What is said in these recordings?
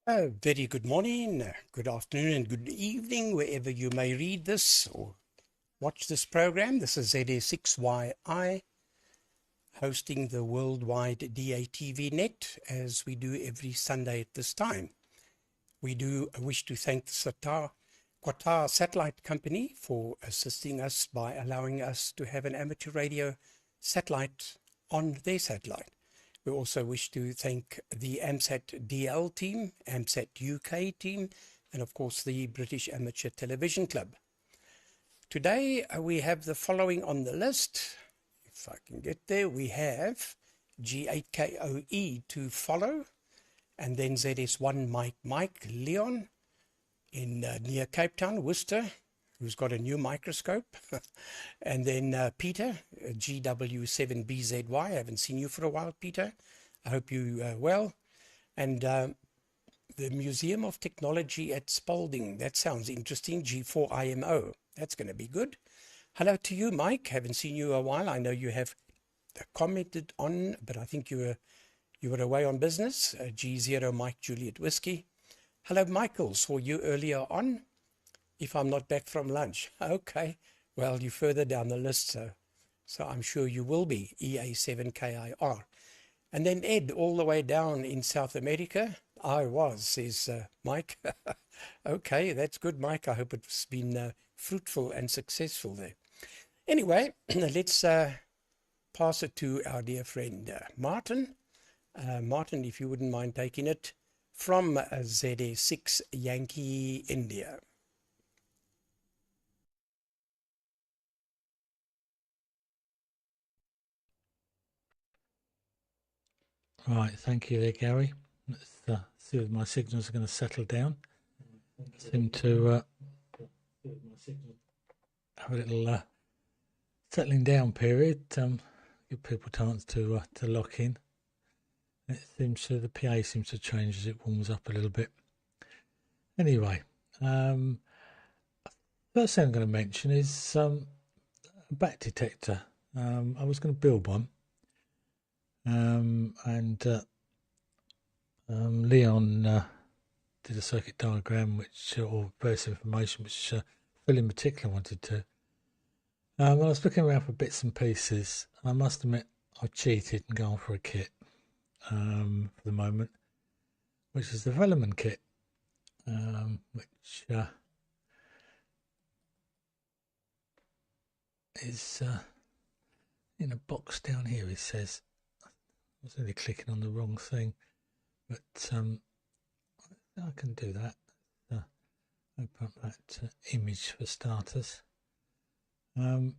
Very good morning, good afternoon, and good evening, wherever you may read this or watch this program. This is ZA6YI hosting the worldwide DATV Net, as we do every Sunday at this time. We do wish to thank the Qatar Satellite Company for assisting us by allowing us to have an amateur radio satellite on their satellite. We also wish to thank the AMSAT DL team, AMSAT UK team, and of course the British Amateur Television Club. Today we have the following on the list. If I can get there, we have G8KOE to follow, and then ZS1 Mike Leon in near Cape Town, Worcester, who's got a new microscope. And then Peter, GW7BZY. I haven't seen you for a while, Peter. I hope you are well. And the Museum of Technology at Spalding. That sounds interesting. G4IMO. That's going to be good. Hello to you, Mike. Haven't seen you a while. I know you have commented on, but I think you were away on business. G0 Mike Juliet Whiskey. Hello, Michael. Saw you earlier on. If I'm not back from lunch. Okay. Well, you're further down the list, so I'm sure you will be. EA7KIR. And then Ed, all the way down in South America. I was, says Mike. Okay, that's good, Mike. I hope it's been fruitful and successful there. Anyway, let's pass it to our dear friend Martin. Martin, if you wouldn't mind taking it from ZA6 Yankee India. Right, thank you there, Gary. Let's see if my signals are going to settle down. Seem to have a little settling down period. Give people a chance to lock in. It seems the PA seems to change as it warms up a little bit. Anyway, first thing I'm going to mention is a bat detector. I was going to build one, and Leon did a circuit diagram, or various information, which Phil in particular wanted to. I was looking around for bits and pieces, and I must admit I cheated and gone for a kit for the moment, which is the Velleman kit, which is in a box down here. It says I was only clicking on the wrong thing, but I can do that. Open up that image for starters, and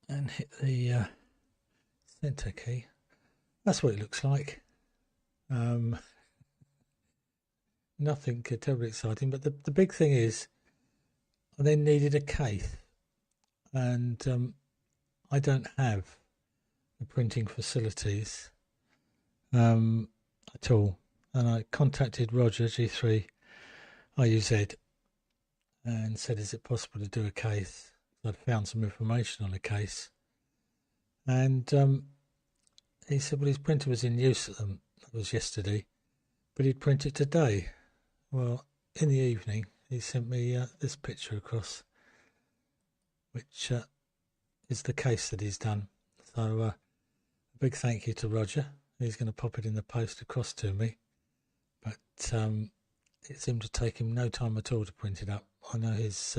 hit the center key. That's what it looks like. Nothing terribly exciting, but the big thing is I then needed a case, and I don't have the printing facilities at all. And I contacted Roger G3 IUZ and said, is it possible to do a case? I'd found some information on a case, and he said, well, his printer was in use at them. That was yesterday, but he'd print it today. Well, in the evening, he sent me this picture across, which is the case that he's done. So a big thank you to Roger. He's going to pop it in the post across to me, but it seemed to take him no time at all to print it up. I know his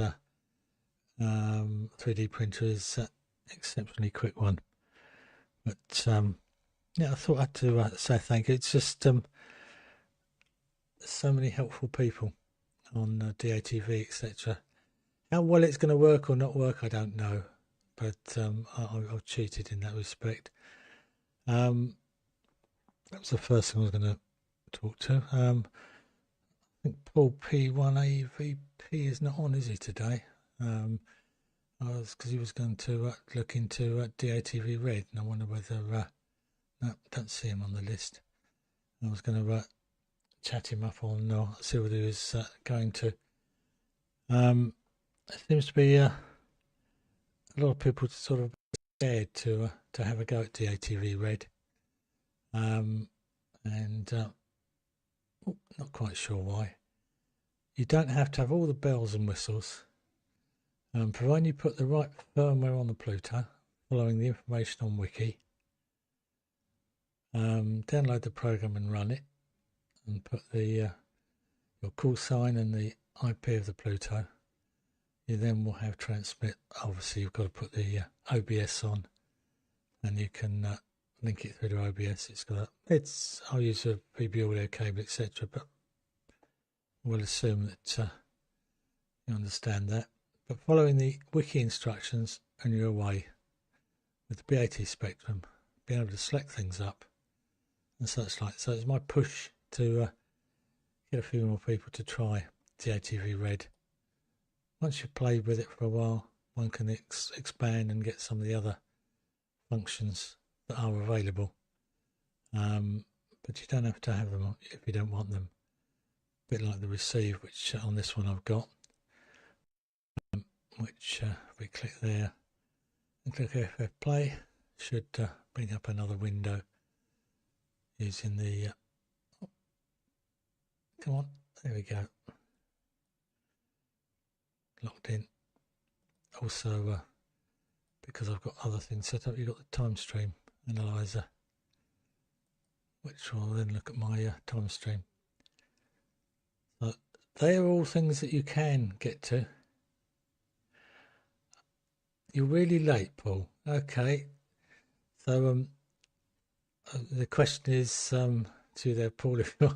3D printer is exceptionally quick one, but yeah, I thought I had to say thank you. It's just so many helpful people on DATV, etc. How well it's going to work or not work, I don't know, but I've cheated in that respect. That was the first thing I was going to talk to. I think Paul P1AVP is not on, is he, today? Because he was going to look into DATV Red, and I wonder whether no, don't see him on the list. I was going to chat him up on see what he was going to. There seems to be a lot of people sort of scared to have a go at DATV Red, and not quite sure why. You don't have to have all the bells and whistles, providing you put the right firmware on the Pluto, following the information on Wiki. Download the program and run it, and put the your call sign and the IP of the Pluto. You then will have transmit. Obviously, you've got to put the OBS on, and you can link it through to OBS. I'll use a VB audio cable, etc. But we'll assume that you understand that. But following the wiki instructions, and you're away with the BAT spectrum, being able to select things up and such like. So it's my push to get a few more people to try DATV Red. Once you've played with it for a while, one can expand and get some of the other functions that are available. But you don't have to have them if you don't want them. A bit like the receive, which on this one I've got, which if we click there and click FF play, should bring up another window using the come on, there we go, locked in. Also because I've got other things set up, you've got the time stream analyzer, which will then look at my time stream. So they are all things that you can get to. You're really late, Paul. Okay, so the question is to you there, Paul, if you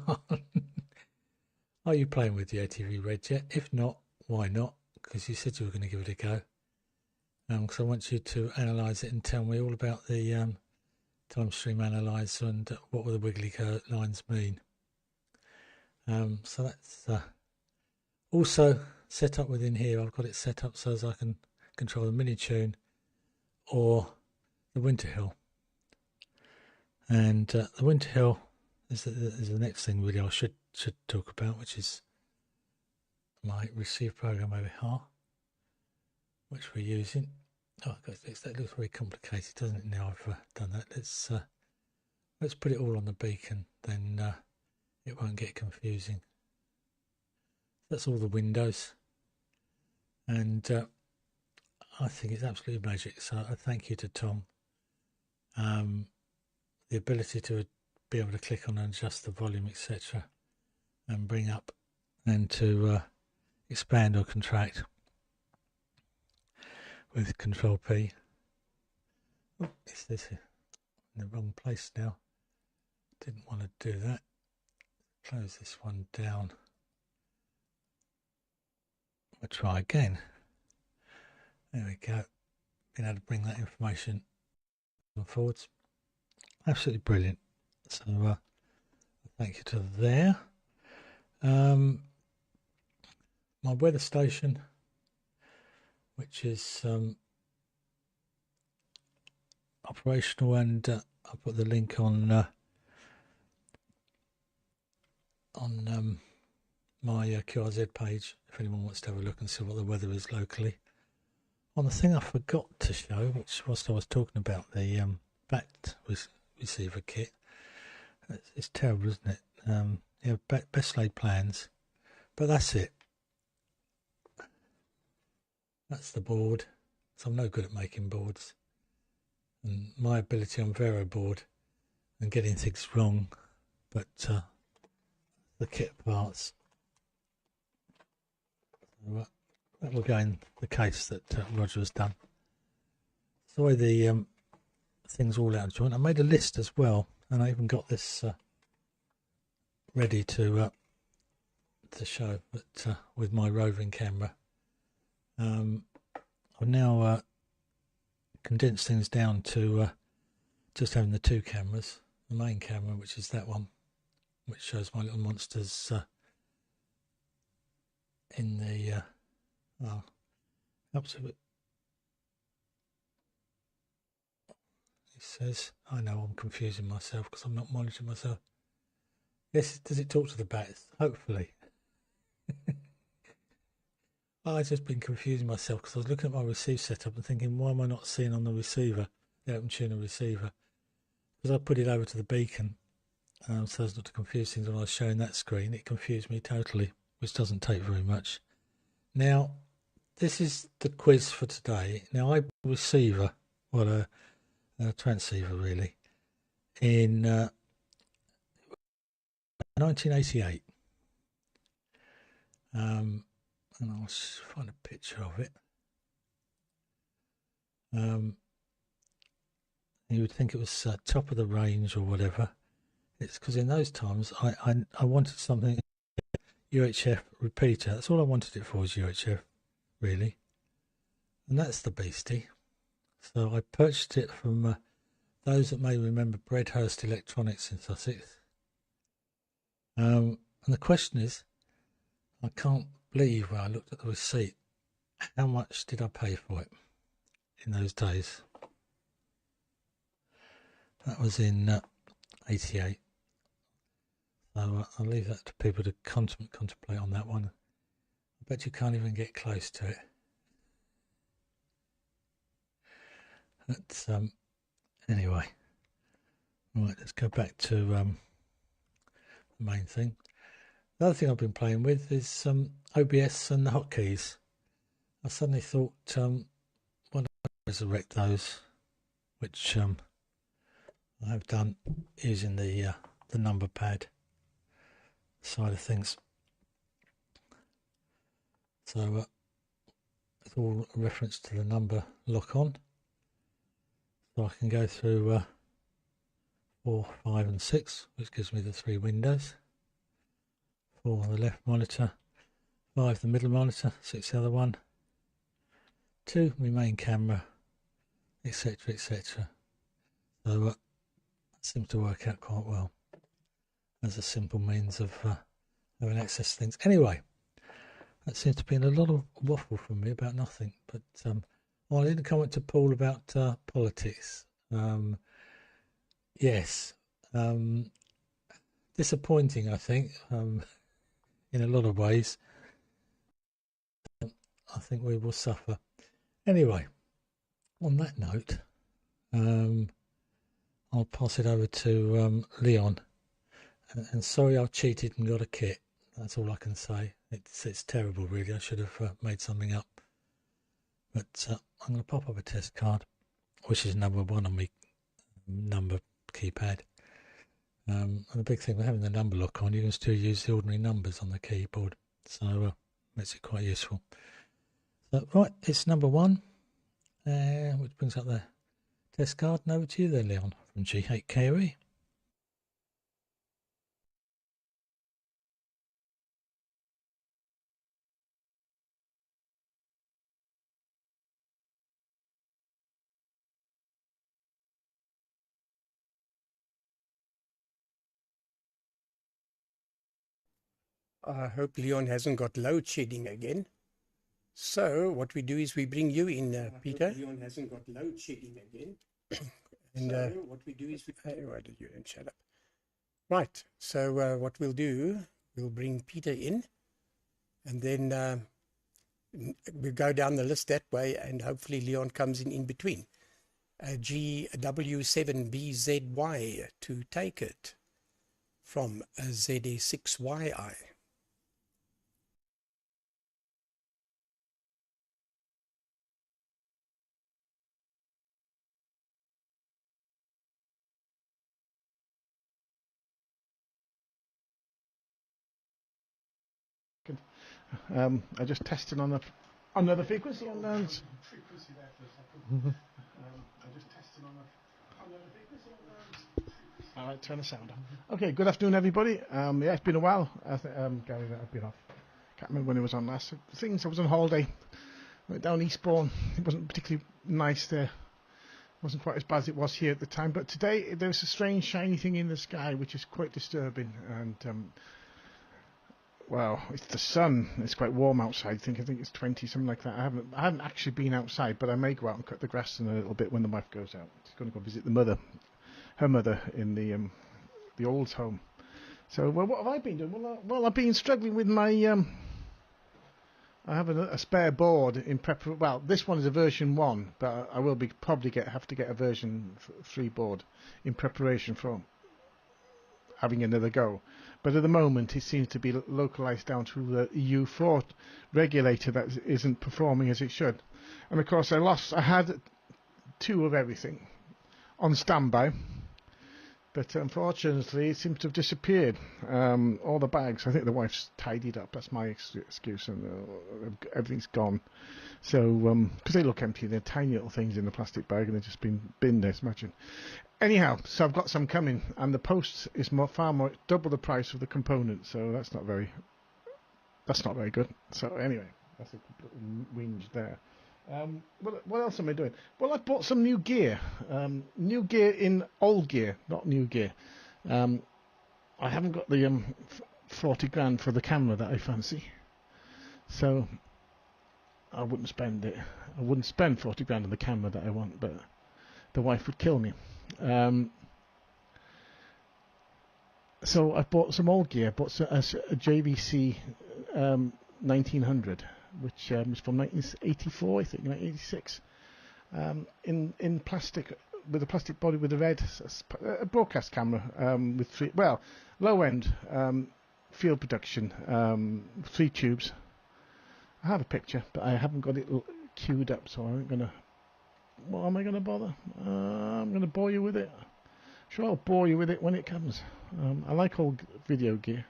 are you playing with the DATV Red yet? If not, why not? Because you said you were going to give it a go. Because I want you to analyse it and tell me all about the time stream analyzer and what will the wiggly lines mean. So that's also set up within here. I've got it set up so as I can control the mini tune or the Winter Hill. And the Winter Hill is the next thing really I should talk about, which is my receive program over here, which we're using. Oh, that looks very complicated, doesn't it? Now I've done that, let's put it all on the beacon, then it won't get confusing. That's all the windows, and I think it's absolutely magic. So I thank you to Tom. The ability to be able to click on and adjust the volume, etc., and bring up and to expand or contract with Control P. Oh, is this in the wrong place now? Didn't want to do that. Close this one down. We'll try again. There we go. Being able to bring that information forwards. Absolutely brilliant. So thank you to there. My weather station, which is operational, and I'll put the link on my QRZ page if anyone wants to have a look and see what the weather is locally. On the thing I forgot to show, which whilst I was talking about the backed receiver kit, it's terrible, isn't it? You have best laid plans, but that's it. That's the board. So I'm no good at making boards, and my ability on Vero board and getting things wrong, but the kit parts. So, that will go in the case that Roger has done. Sorry, the thing's all out of joint. I made a list as well, and I even got this ready to show, but with my roving camera. I've now condensed things down to just having the two cameras. The main camera, which is that one, which shows my little monsters in the helps a bit. He says, I know I'm confusing myself because I'm not monitoring myself. Yes, does it talk to the bats? Hopefully. I've just been confusing myself because I was looking at my receive setup and thinking, why am I not seeing on the receiver, the open tuner receiver? Because I put it over to the beacon so as not to confuse things when I was showing that screen. It confused me totally, which doesn't take very much. Now, this is the quiz for today. Now, I receiver, well, a transceiver really, in 1988. And I'll find a picture of it. You would think it was top of the range or whatever. It's because in those times I wanted something UHF repeater. That's all I wanted it for, was UHF, really. And that's the beastie. So I purchased it from those that may remember Breadhurst Electronics in Sussex. And the question is, I can't believe when I looked at the receipt, how much did I pay for it in those days? That was in 88. So I'll leave that to people to contemplate on that one. I bet you can't even get close to it. But anyway, right, let's go back to the main thing. The other thing I've been playing with is OBS and the hotkeys. I suddenly thought, why don't I resurrect those, which I have done using the number pad side of things. So it's all a reference to the number lock on. So I can go through 4, 5 and 6, which gives me the 3 windows. 4 the left monitor, 5 the middle monitor, 6 the other one, 2 my main camera, etc, etc. So that seems to work out quite well as a simple means of having access to things. Anyway, that seems to be a lot of waffle from me about nothing. But I didn't comment to Paul about politics. Yes, disappointing, I think, in a lot of ways. I think we will suffer. Anyway, on that note, I'll pass it over to Leon. And sorry I cheated and got a kit. That's all I can say. It's terrible, really. I should have made something up. But I'm going to pop up a test card, which is number 1 on my number keypad. And the big thing with having the number lock on, you can still use the ordinary numbers on the keyboard. So makes it quite useful. So, right, it's number 1, which brings up the test card. And over to you there, Leon, from G8KOE. I hope Leon hasn't got load shedding again. So what we do is we bring you in, Peter. Leon hasn't got load shedding again. And what we do is why did you then shut up? Right. So what we'll do, we'll bring Peter in, and then we'll go down the list that way, and hopefully Leon comes in between. GW7BZY to take it from ZA6YI. I just tested on another frequency and I just tested on another frequency and all right, turn the sound on. Okay, good afternoon everybody. Yeah, it's been a while. Gary, I've been off. Can't remember when it was on last. Things I was on holiday. Went down Eastbourne. It wasn't particularly nice there. It wasn't quite as bad as it was here at the time. But today there's a strange shiny thing in the sky which is quite disturbing. And well, it's the sun. It's quite warm outside. I think it's 20, something like that. I haven't actually been outside, but I may go out and cut the grass in a little bit when the wife goes out. She's going to go visit her mother in the old home. So, well, what have I been doing? Well, I've been struggling with my. I have a spare board in preparation. Well, this one is a version 1, but I will have to get a version 3 board in preparation for having another go. But at the moment, it seems to be localized down to the EU4 regulator that isn't performing as it should. And of course, I had 2 of everything on standby, but unfortunately, it seems to have disappeared. All the bags, I think the wife's tidied up. That's my excuse, and everything's gone. So, because they look empty, they're tiny little things in the plastic bag, and they've just been binned, I imagine. Anyhow, so I've got some coming, and the post is far more, double the price of the component. So that's not very good. So anyway, that's a whinge there. What else am I doing? Well, I bought some new gear. New gear in old gear, not new gear. I haven't got the 40 grand for the camera that I fancy, so I wouldn't spend it. I wouldn't spend 40 grand on the camera that I want, but the wife would kill me. So I bought some old gear. I bought a JVC 1900, which was from 1984, I think, 1986, in plastic, with a plastic body with a red broadcast camera with low end field production, 3 tubes. I have a picture, but I haven't got it queued up, so I'm gonna. What am I gonna bother? I'm gonna bore you with it. Sure, I'll bore you with it when it comes. I like old video gear.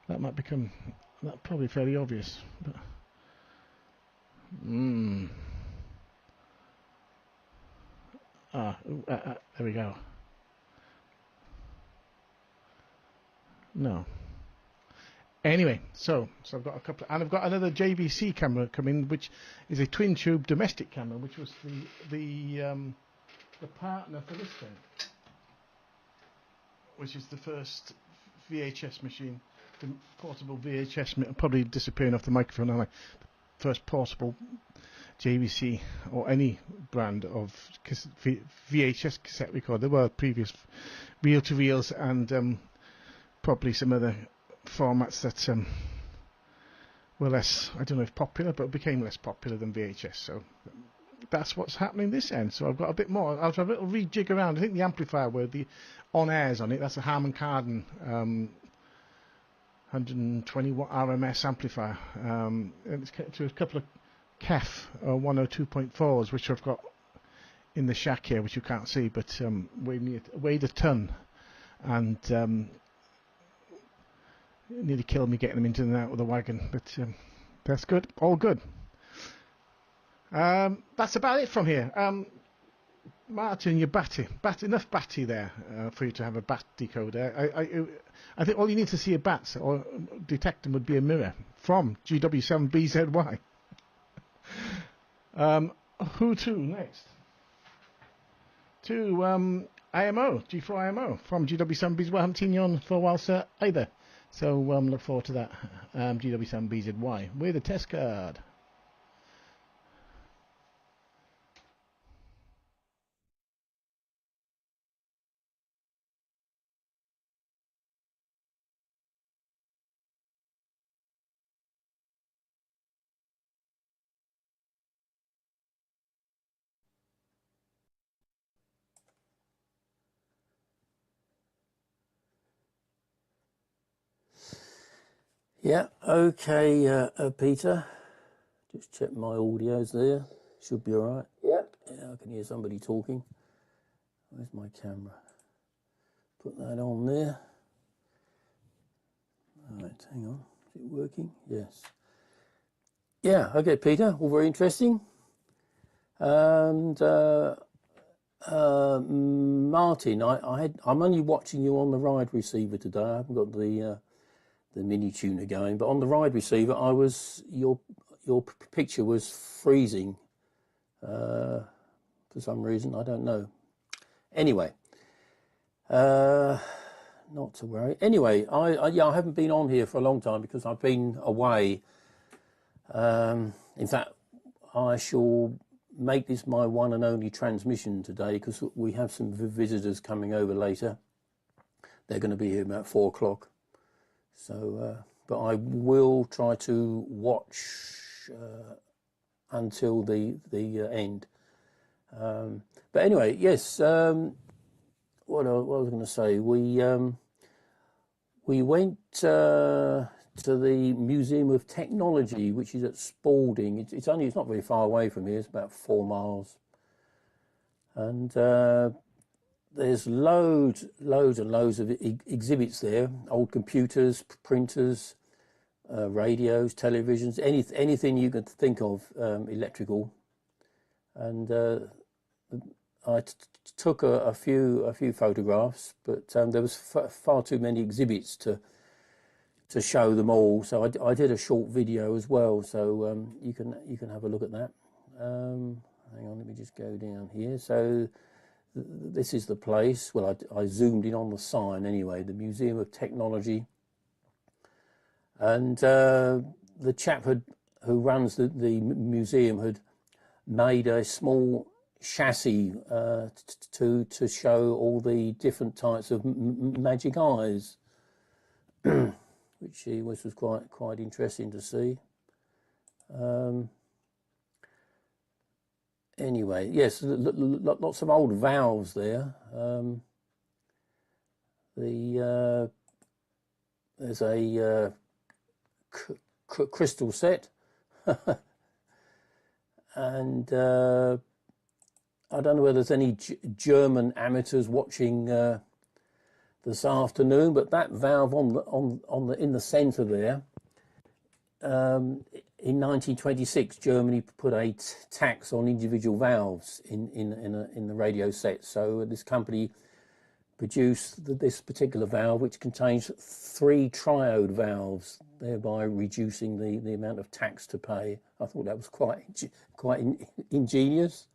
That might become probably fairly obvious, but there we go. No. Anyway, so I've got a couple, and I've got another JVC camera coming, which is a twin tube domestic camera, which was the partner for this thing, which is the first VHS machine, the portable VHS, probably disappearing off the microphone, aren't I? First portable JVC or any brand of VHS cassette recorder. There were previous reel-to-reels and probably some other formats that were less, I don't know if popular, but became less popular than VHS. So that's what's happening this end. So I've got a bit more. I'll have a little rejig around. I think the amplifier with the on-airs on it, that's a Harman Kardon 120 watt RMS amplifier. And it's to a couple of KEF 102.4s, which I've got in the shack here, which you can't see, but weighed a ton, and it nearly killed me getting them into and out of the wagon, but that's good, all good. That's about it from here. Martin, your enough batty there for you to have a bat decoder. I think all you need to see a bat or detect them would be a mirror from GW7BZY. Who to next? To IMO, G4 IMO from GW7BZY. I haven't seen you on for a while, sir, either. So look forward to that. GW7BZY with a test card. Yeah, okay, Peter. Just check my audio's there. Should be alright. Yeah, I can hear somebody talking. Where's my camera? Put that on there. Alright, hang on. Is it working? Yes. Yeah, okay, Peter. All very interesting. And Martin, I'm only watching you on the ride receiver today. I haven't got the mini tuner going, but on the ride receiver, your picture was freezing for some reason. I don't know. Anyway, not to worry. Anyway, I haven't been on here for a long time because I've been away. In fact, I shall make this my one and only transmission today because we have some visitors coming over later. They're going to be here about 4 o'clock. So, but I will try to watch until the end. But anyway, yes, what I was going to say, we went to the Museum of Technology, which is at Spalding. It's not very far away from here. It's about 4 miles, and there's loads and loads of exhibits there. Old computers, printers, radios, televisions, anything you could think of, electrical. And I took a few photographs, but there was far too many exhibits to show them all. So I did a short video as well. So you can have a look at that. Hang on, let me just go down here. So this is the place. Well, I zoomed in on the sign anyway. The Museum of Technology, and the chap who runs the museum had made a small chassis to show all the different types of magic eyes, which was quite interesting to see. Anyway, yes, lots of old valves there. There's a crystal set, and I don't know whether there's any German amateurs watching this afternoon, but that valve in the centre there, in 1926, Germany put a tax on individual valves in the radio set. So this company produced this particular valve, which contains 3 triode valves, thereby reducing the amount of tax to pay. I thought that was quite ingenious.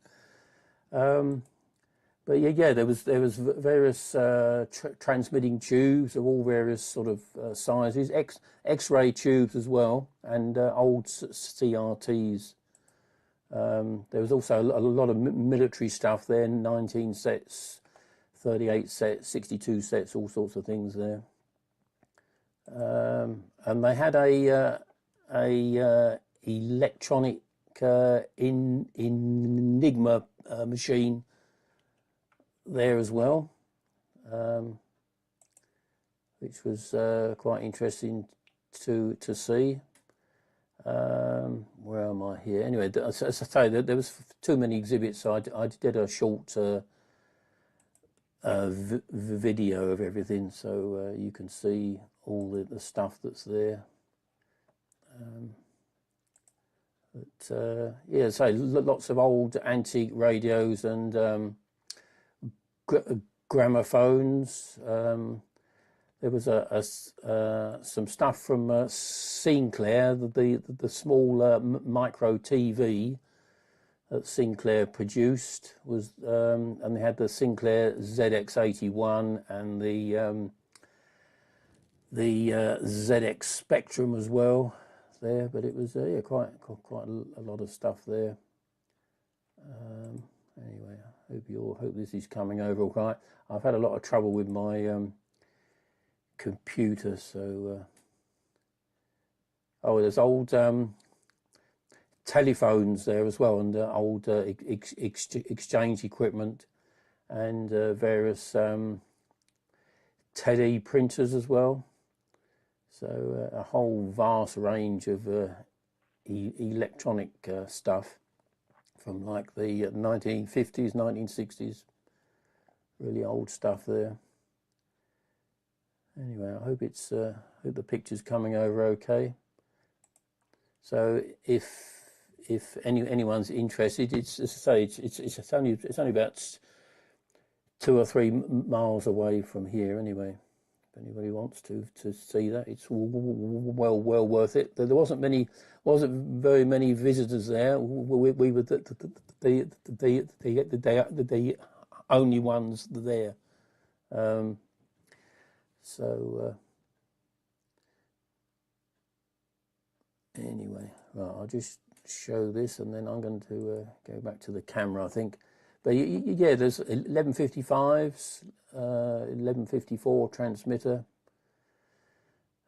But yeah, there was various transmitting tubes of all various sort of sizes, X-ray tubes as well, and old CRTs. There was also a lot of military stuff there, 19 sets, 38 sets, 62 sets, all sorts of things there. And they had a electronic Enigma machine there as well, which was quite interesting to see. Where am I here? Anyway, as I say, there was too many exhibits, so I did a short video of everything, so you can see all the stuff that's there. But yeah, so lots of old antique radios and gramophones. There was some stuff from Sinclair, the small micro TV that Sinclair produced was, and they had the Sinclair ZX81 and the ZX Spectrum as well there. But it was yeah, quite a lot of stuff there. Anyway, I hope this is coming over all right. I've had a lot of trouble with my computer, so oh, there's old telephones there as well, and old exchange equipment, and various TED printers as well. So a whole vast range of electronic stuff from like the 1950s, 1960s, really old stuff there. Anyway, I hope hope the picture's coming over okay. So if anyone's interested, it's, as I say, it's only about 2 or 3 miles away from here anyway. If anybody wants to see that, it's well worth it. There wasn't very many visitors there. We were the only ones there. So anyway, well, I'll just show this, and then I'm going to go back to the camera, I think. But yeah, there's 1155s, 1154 transmitter,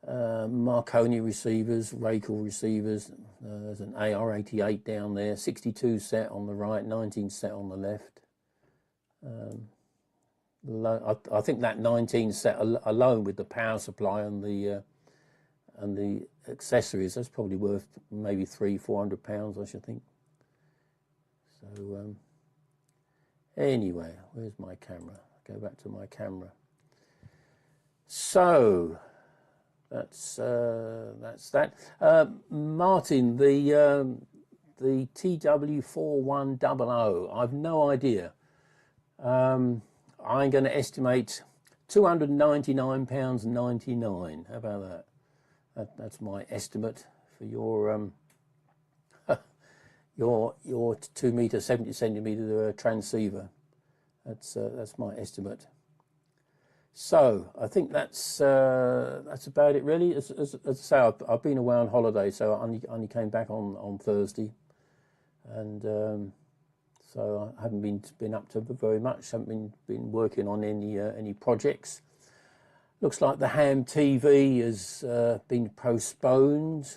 Marconi receivers, Raycall receivers. There's an AR88 down there, 62 set on the right, 19 set on the left. I think that 19 set alone with the power supply and the accessories, that's probably worth maybe £300-400, I should think. So anyway, where's my camera? Go back to my camera. So that's that. Martin, the TW4100, I've no idea. I'm going to estimate £299.99. How about that? That's my estimate for your your 2 meter 70 centimeter transceiver. That's my estimate. So I think that's about it really. As I say, I've been away on holiday, so I only came back on Thursday, and so I haven't been up to very much. Haven't been working on any projects. Looks like the ham TV has been postponed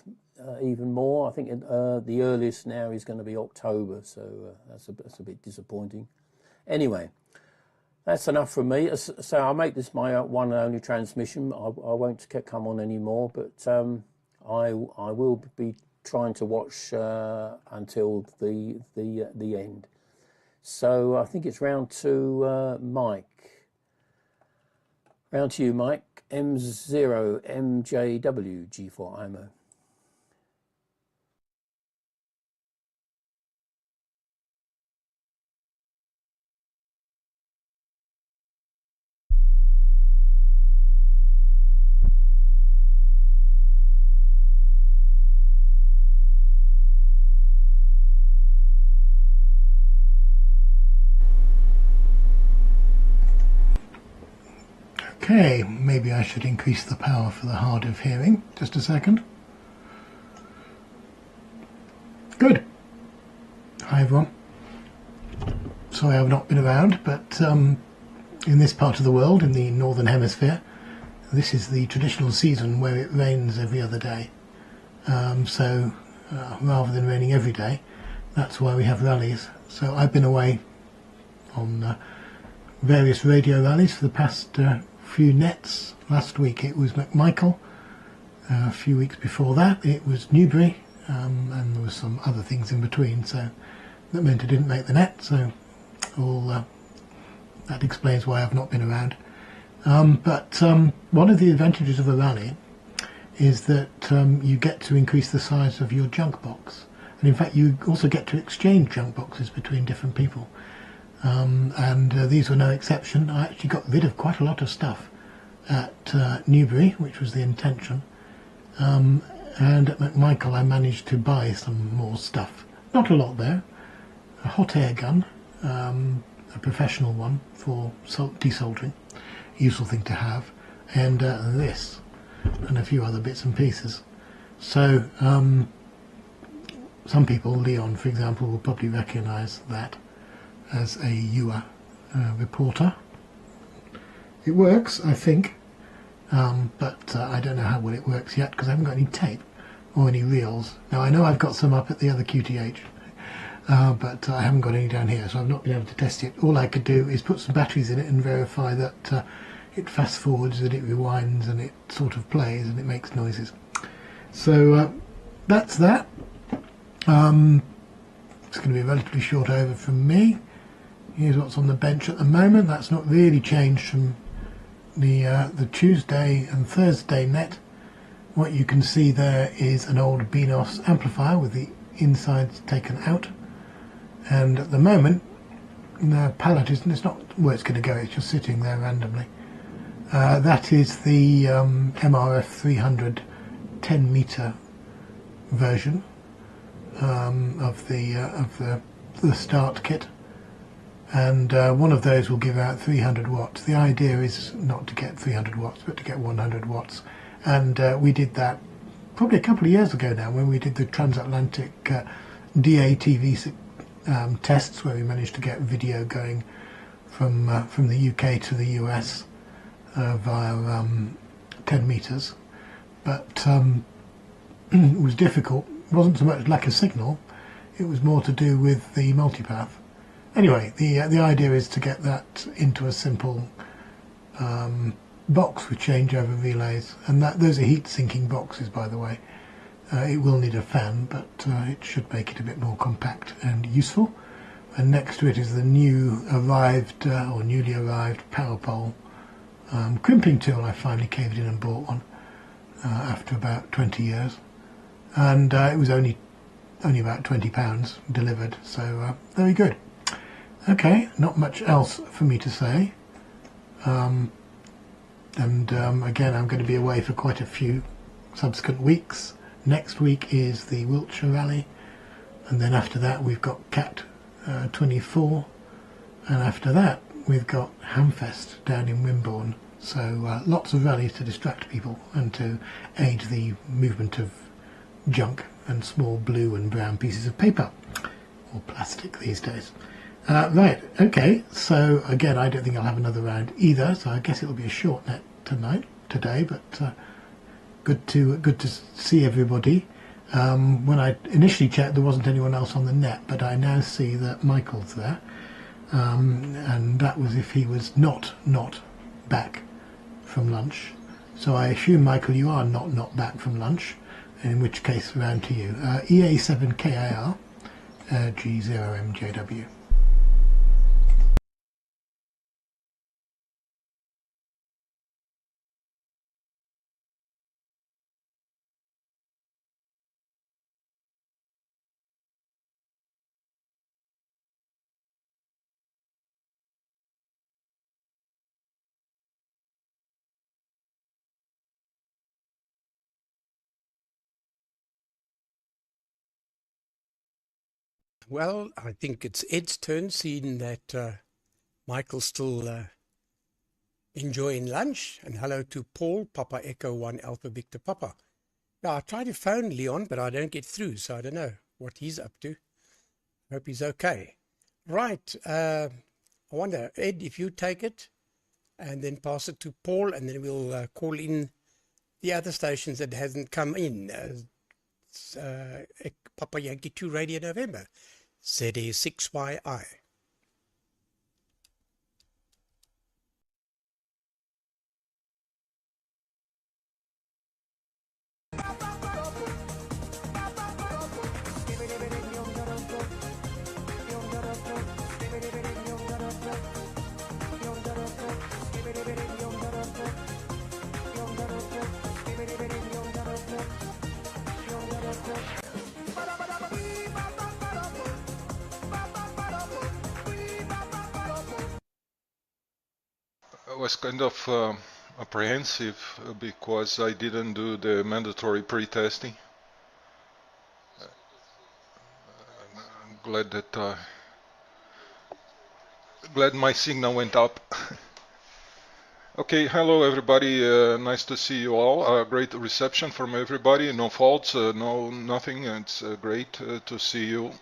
even more. I think the earliest now is going to be October, so that's a bit disappointing. Anyway, that's enough from me. So I'll make this my one and only transmission. I won't come on anymore, but I will be trying to watch until the end. So I think it's round to Mike. Round to you, Mike. M0 MJW G4 IMO. Okay, maybe I should increase the power for the hard of hearing. Just a second. Good. Hi everyone. Sorry I've not been around, but in this part of the world, in the Northern Hemisphere, this is the traditional season where it rains every other day. So rather than raining every day, that's why we have rallies. So I've been away on various radio rallies for the past few nets. Last week it was McMichael, a few weeks before that it was Newbury, and there was some other things in between, so that meant I didn't make the net, so all that explains why I've not been around. But one of the advantages of a rally is that you get to increase the size of your junk box, and in fact you also get to exchange junk boxes between different people. And these were no exception. I actually got rid of quite a lot of stuff at Newbury, which was the intention, and at McMichael I managed to buy some more stuff. Not a lot there. A hot air gun, a professional one for desoldering, useful thing to have, and this, and a few other bits and pieces. So some people, Leon for example, will probably recognise that as a UA reporter. It works, I think, but I don't know how well it works yet because I haven't got any tape or any reels. Now I know I've got some up at the other QTH, but I haven't got any down here, so I've not been able to test it. All I could do is put some batteries in it and verify that it fast forwards, that it rewinds, and it sort of plays and it makes noises. So that's that. It's going to be a relatively short over from me. Here's what's on the bench at the moment. That's not really changed from the Tuesday and Thursday net. What you can see there is an old Benos amplifier with the insides taken out, and at the moment the pallet isn't, it's not where it's going to go, it's just sitting there randomly. That is the MRF 300 10 meter version of the start kit. And one of those will give out 300 watts. The idea is not to get 300 watts but to get 100 watts, and we did that probably a couple of years ago now when we did the transatlantic DATV tests, where we managed to get video going from the UK to the US via 10 meters, but it was difficult. It wasn't so much lack of signal, it was more to do with the multipath. Anyway, the idea is to get that into a simple box with changeover relays, and those are heat-sinking boxes, by the way. It will need a fan, but it should make it a bit more compact and useful. And next to it is the new arrived or newly arrived power pole crimping tool. I finally caved in and bought one after about 20 years, and it was only about £20 delivered, so very good. Okay, not much else for me to say. Again, I'm going to be away for quite a few subsequent weeks. Next week is the Wiltshire Rally, and then after that we've got CAT 24, and after that we've got Hamfest down in Wimborne. So lots of rallies to distract people and to aid the movement of junk and small blue and brown pieces of paper, or plastic these days. Right, okay, so again, I don't think I'll have another round either, so I guess it'll be a short net today, but good to see everybody. When I initially checked, there wasn't anyone else on the net, but I now see that Michael's there, and that was if he was not back from lunch. So I assume, Michael, you are not back from lunch, in which case round to you. EA7KIR G0MJW. Well, I think it's Ed's turn, seeing that Michael's still enjoying lunch. And hello to Paul, Papa Echo 1 Alpha Victor Papa. Yeah, I tried to phone Leon, but I don't get through, so I don't know what he's up to. Hope he's okay. Right, I wonder, Ed, if you take it and then pass it to Paul, and then we'll call in the other stations that hasn't come in. Papa Yankee 2 Radio November, ZA6YI. I was kind of apprehensive because I didn't do the mandatory pre-testing. I'm glad that glad my signal went up. Okay, hello everybody. Nice to see you all. Great reception from everybody. No faults, no nothing. It's great to see you.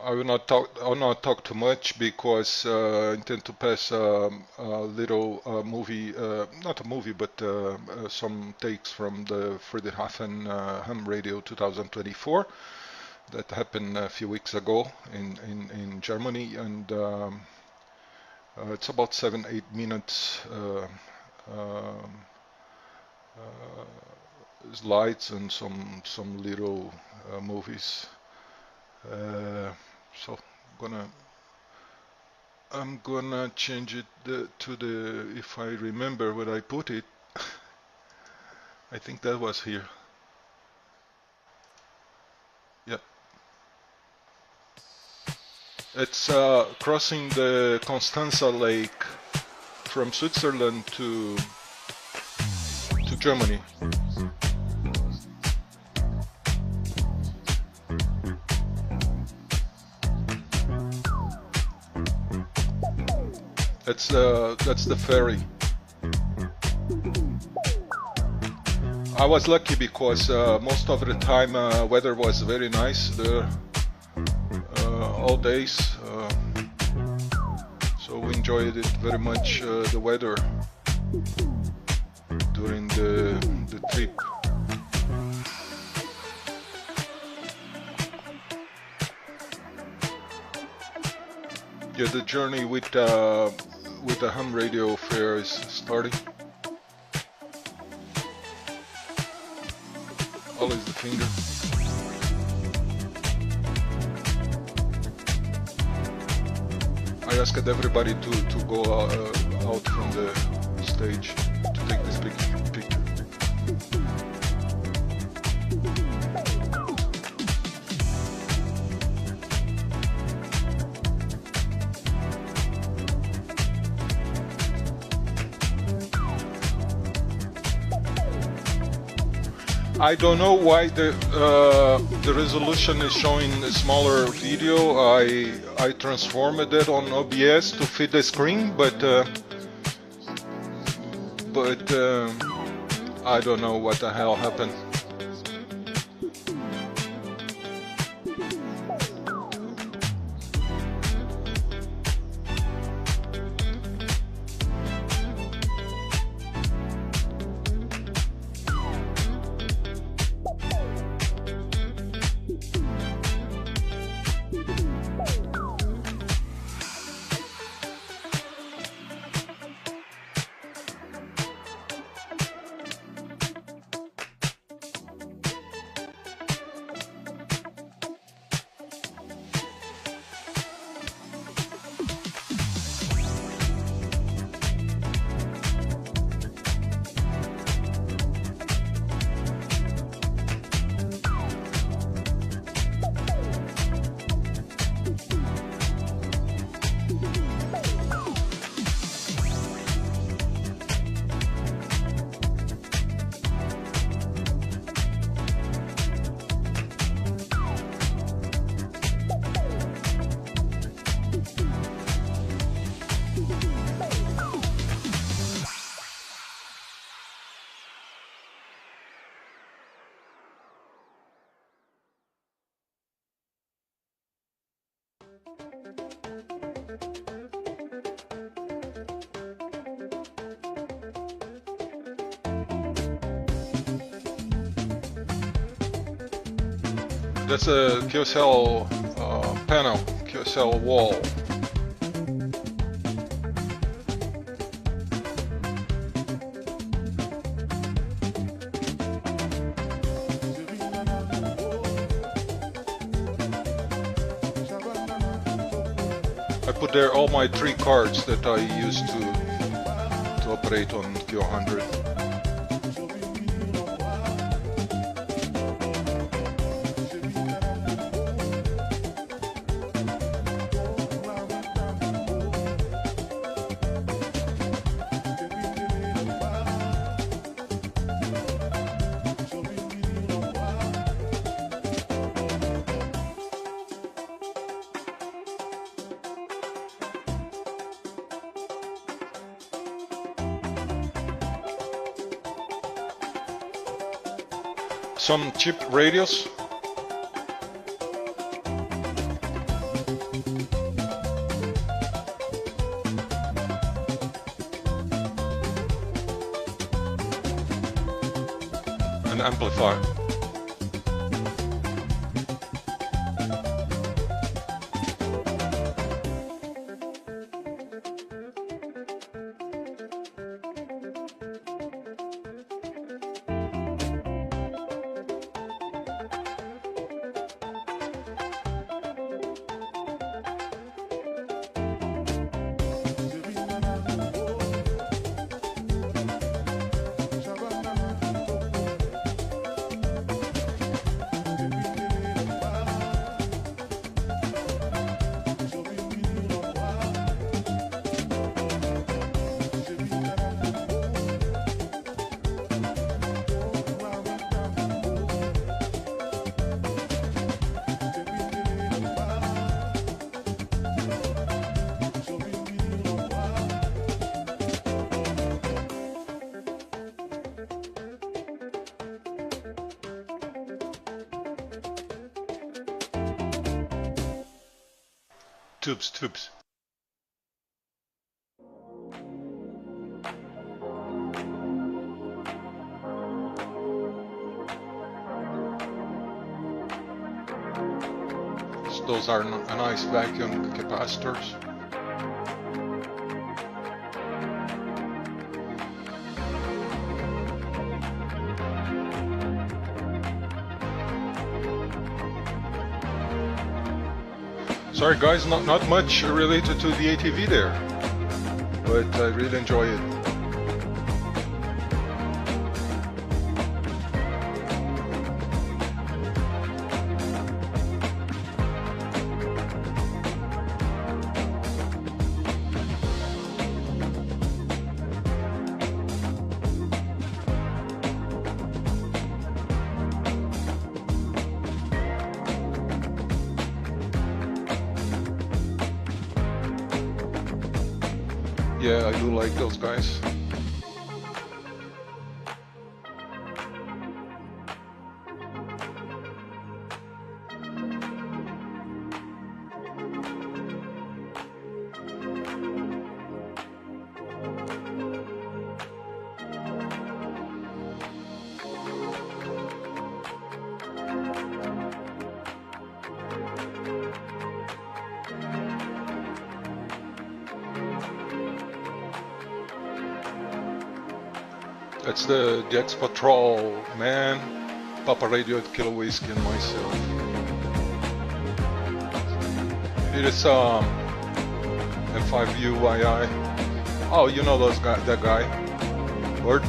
I will not talk too much because I intend to pass a little movie, not a movie, but some takes from the Friedrichshafen Ham Radio 2024 that happened a few weeks ago in Germany, and it's about 7-8 minutes slides and some little movies. So I'm gonna change it to the, if I remember where I put it. I think that was here. Yeah. It's crossing the Constanza Lake from Switzerland to Germany. That's the ferry. I was lucky because most of the time weather was very nice there, all days, so we enjoyed it very much, the weather during the trip. Yeah, the journey with the ham radio fair is starting. Always the finger. I asked everybody to go out from the stage to take this big picture. I don't know why the resolution is showing a smaller video. I transformed it on OBS to fit the screen, but I don't know what the hell happened. That's a QSL panel, QSL wall. I put there all my 3 cards that I use to operate on QO-100. Some cheap radios. An amplifier. Tubes. So those are nice vacuum capacitors. Sorry guys, not much related to the ATV there, but I really enjoy it. Yeah, I do like those guys. That's the X Patrol, man. Papa Radio at Kilo Whiskey and myself. It is F5UYI. Oh, you know that guy. Lord.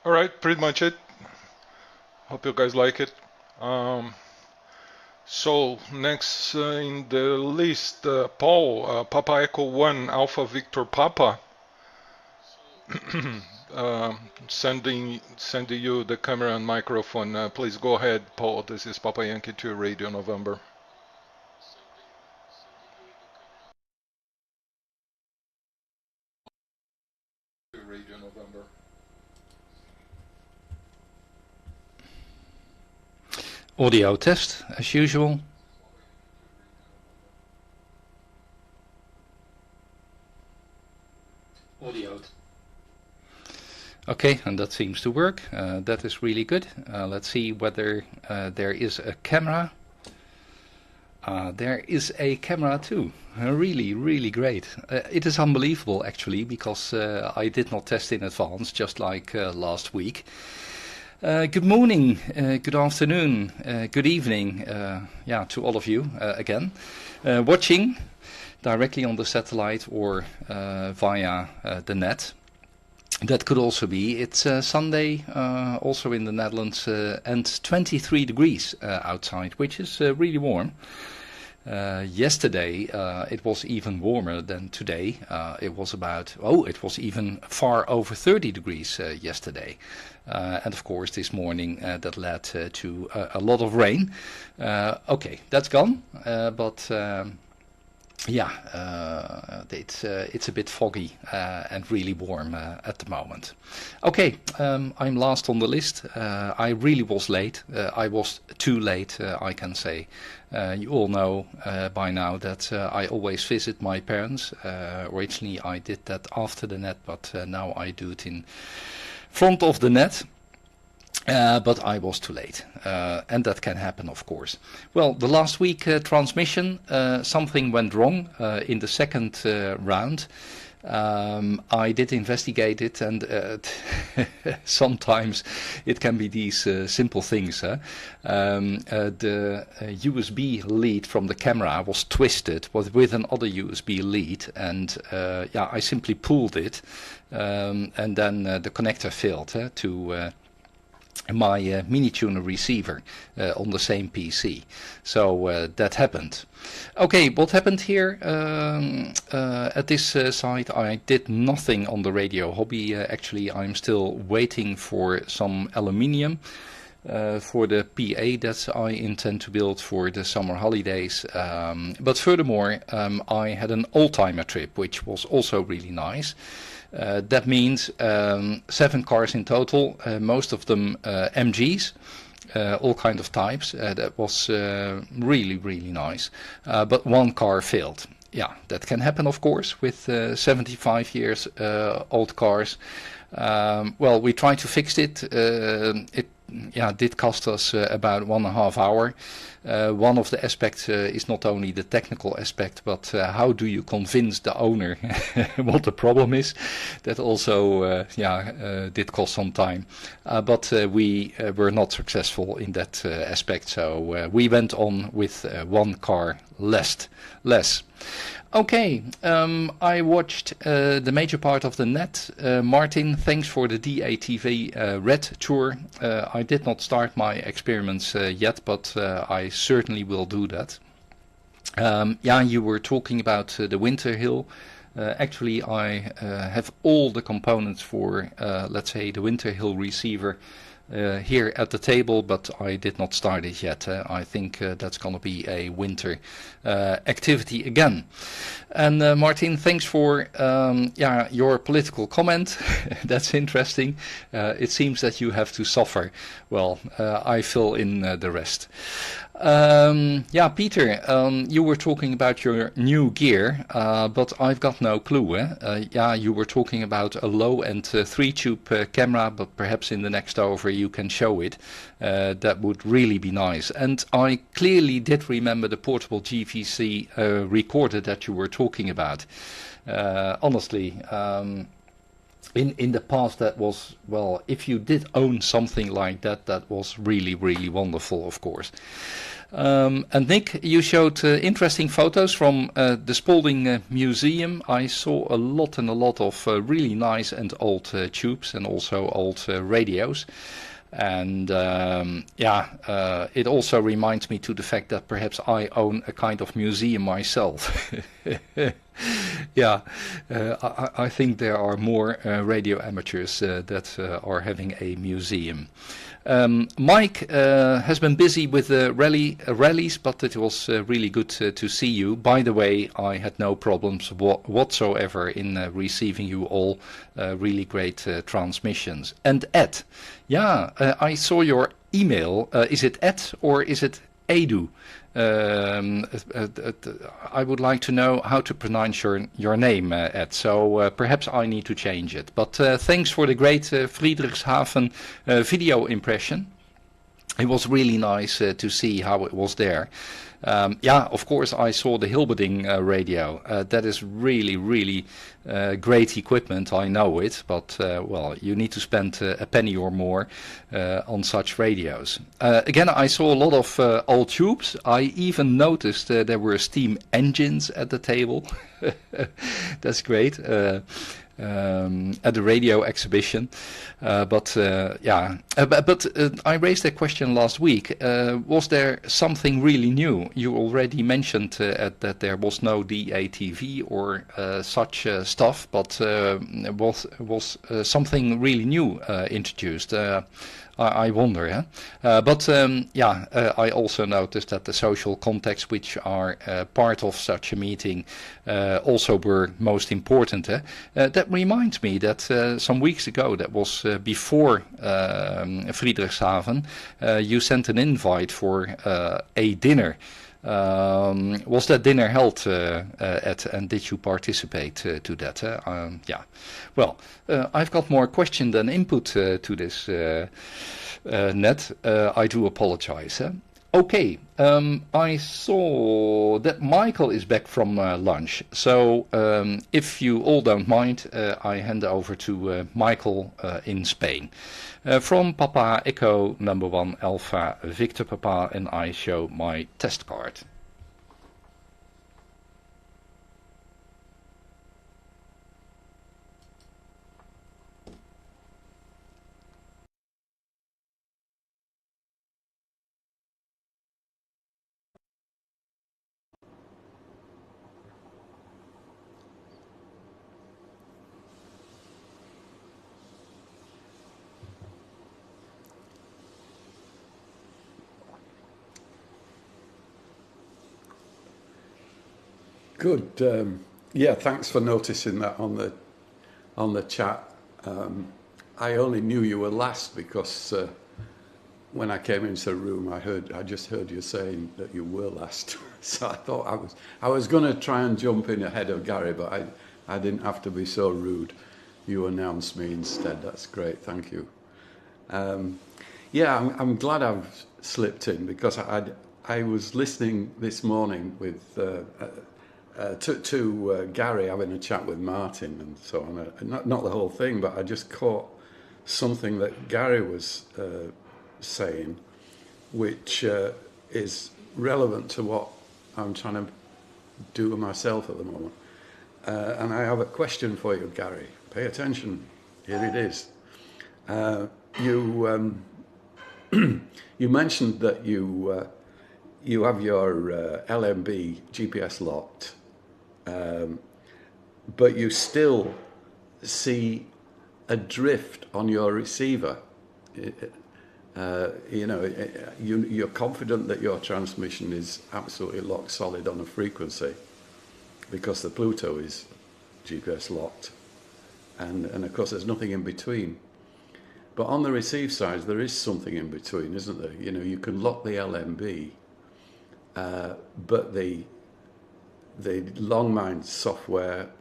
Alright, pretty much it. Hope you guys like it. So next in the list, Paul, Papa Echo 1, Alpha Victor Papa. Sending you the camera and microphone. Please go ahead, Paul. This is Papa Yankee 2 Radio November. Radio November. Audio test, as usual. Audio. Okay, and that seems to work. That is really good. Let's see whether there is a camera. There is a camera too. Really, really great. It is unbelievable actually, because I did not test in advance, just like last week. Good morning, good afternoon, good evening, to all of you again, watching directly on the satellite or via the net. That could also be. It's Sunday, also in the Netherlands, and 23 degrees outside, which is really warm. Yesterday it was even warmer than today. It was even far over 30 degrees yesterday. And of course this morning that led to a lot of rain. Okay, that's gone, but it's a bit foggy and really warm at the moment. Okay, I'm last on the list. I really was late. I was too late, I can say. You all know by now that I always visit my parents. Originally I did that after the net, but now I do it in front of the net. But I was too late, and that can happen, of course. Well, the last week transmission, something went wrong in the second round. I did investigate it, and sometimes it can be these simple things. The USB lead from the camera was twisted with another USB lead, and I simply pulled it, and then the connector failed to my mini tuner receiver on the same PC. So that happened. Okay, what happened here at this site? I did nothing on the radio hobby. Actually, I'm still waiting for some aluminium for the PA that I intend to build for the summer holidays. But furthermore, I had an old-timer trip, which was also really nice. That means 7 cars in total, most of them MGs, all kind of types. That was really, really nice. But one car failed. Yeah, that can happen, of course, with 75 years old cars. Well, we tried to fix it. did cost us about 1.5 hours. One of the aspects is not only the technical aspect, but how do you convince the owner what the problem is? That also did cost some time, but we were not successful in that aspect, so we went on with one car less. Okay, I watched the major part of the net. Martin, thanks for the DATV Red tour. I did not start my experiments yet, but I certainly will do that. You were talking about the winter hill. Actually, I have all the components for, let's say, the winter hill receiver here at the table, but I did not start it yet. I think that's going to be a winter activity again. And Martin, thanks for your political comment. That's interesting. It seems that you have to suffer. Well, I fill in the rest. Peter, you were talking about your new gear, but I've got no clue. You were talking about a low-end 3-tube camera, but perhaps in the next over you can show it. That would really be nice. And I clearly did remember the portable GVC recorder that you were talking about. Honestly, in the past, that was, well, if you did own something like that, that was really, really wonderful, of course. And Nick, you showed interesting photos from the Spalding Museum. I saw a lot of really nice and old tubes and also old radios. And it also reminds me to the fact that perhaps I own a kind of museum myself. I think there are more radio amateurs that are having a museum. Mike has been busy with the rallies, but it was really good to see you. By the way, I had no problems whatsoever in receiving you all. Really great transmissions. And Ed, I saw your email. Is it Ed or is it Edu? I would like to know how to pronounce your name, Ed, so perhaps I need to change it. But thanks for the great Friedrichshafen video impression. It was really nice to see how it was there. Of course, I saw the Hilberding radio. That is really, really great equipment. I know it, but you need to spend a penny or more on such radios. Again, I saw a lot of old tubes. I even noticed there were steam engines at the table. That's great. At the radio exhibition, but I raised a question last week. Was there something really new? You already mentioned that there was no DATV or such stuff, but was something really new introduced? I wonder, I also noticed that the social contacts which are part of such a meeting also were most important. That reminds me that some weeks ago, that was before Friedrichshafen, you sent an invite for a dinner. Was that dinner held and did you participate to that? I've got more question than input to this net. I do apologize. Okay, I saw that Michael is back from lunch, so if you all don't mind, I hand over to Michael in Spain. From Papa Echo number 1 Alpha Victor Papa, and I show my test card. Good. Thanks for noticing that on the chat. I only knew you were last because when I came into the room, I just heard you saying that you were last. So I thought I was going to try and jump in ahead of Gary, but I didn't have to be so rude. You announced me instead. That's great. Thank you. Yeah, I'm glad I've slipped in because I was listening this morning with to Gary having a chat with Martin and so on. Not the whole thing, but I just caught something that Gary was saying, which is relevant to what I'm trying to do myself at the moment. And I have a question for you, Gary. Pay attention. Here it is. You mentioned that you have your LMB GPS locked, but you still see a drift on your receiver. You're confident that your transmission is absolutely locked solid on a frequency because the Pluto is GPS locked, and of course there's nothing in between. But on the receive side, there is something in between, isn't there? You know, you can lock the LMB, but the Longmind software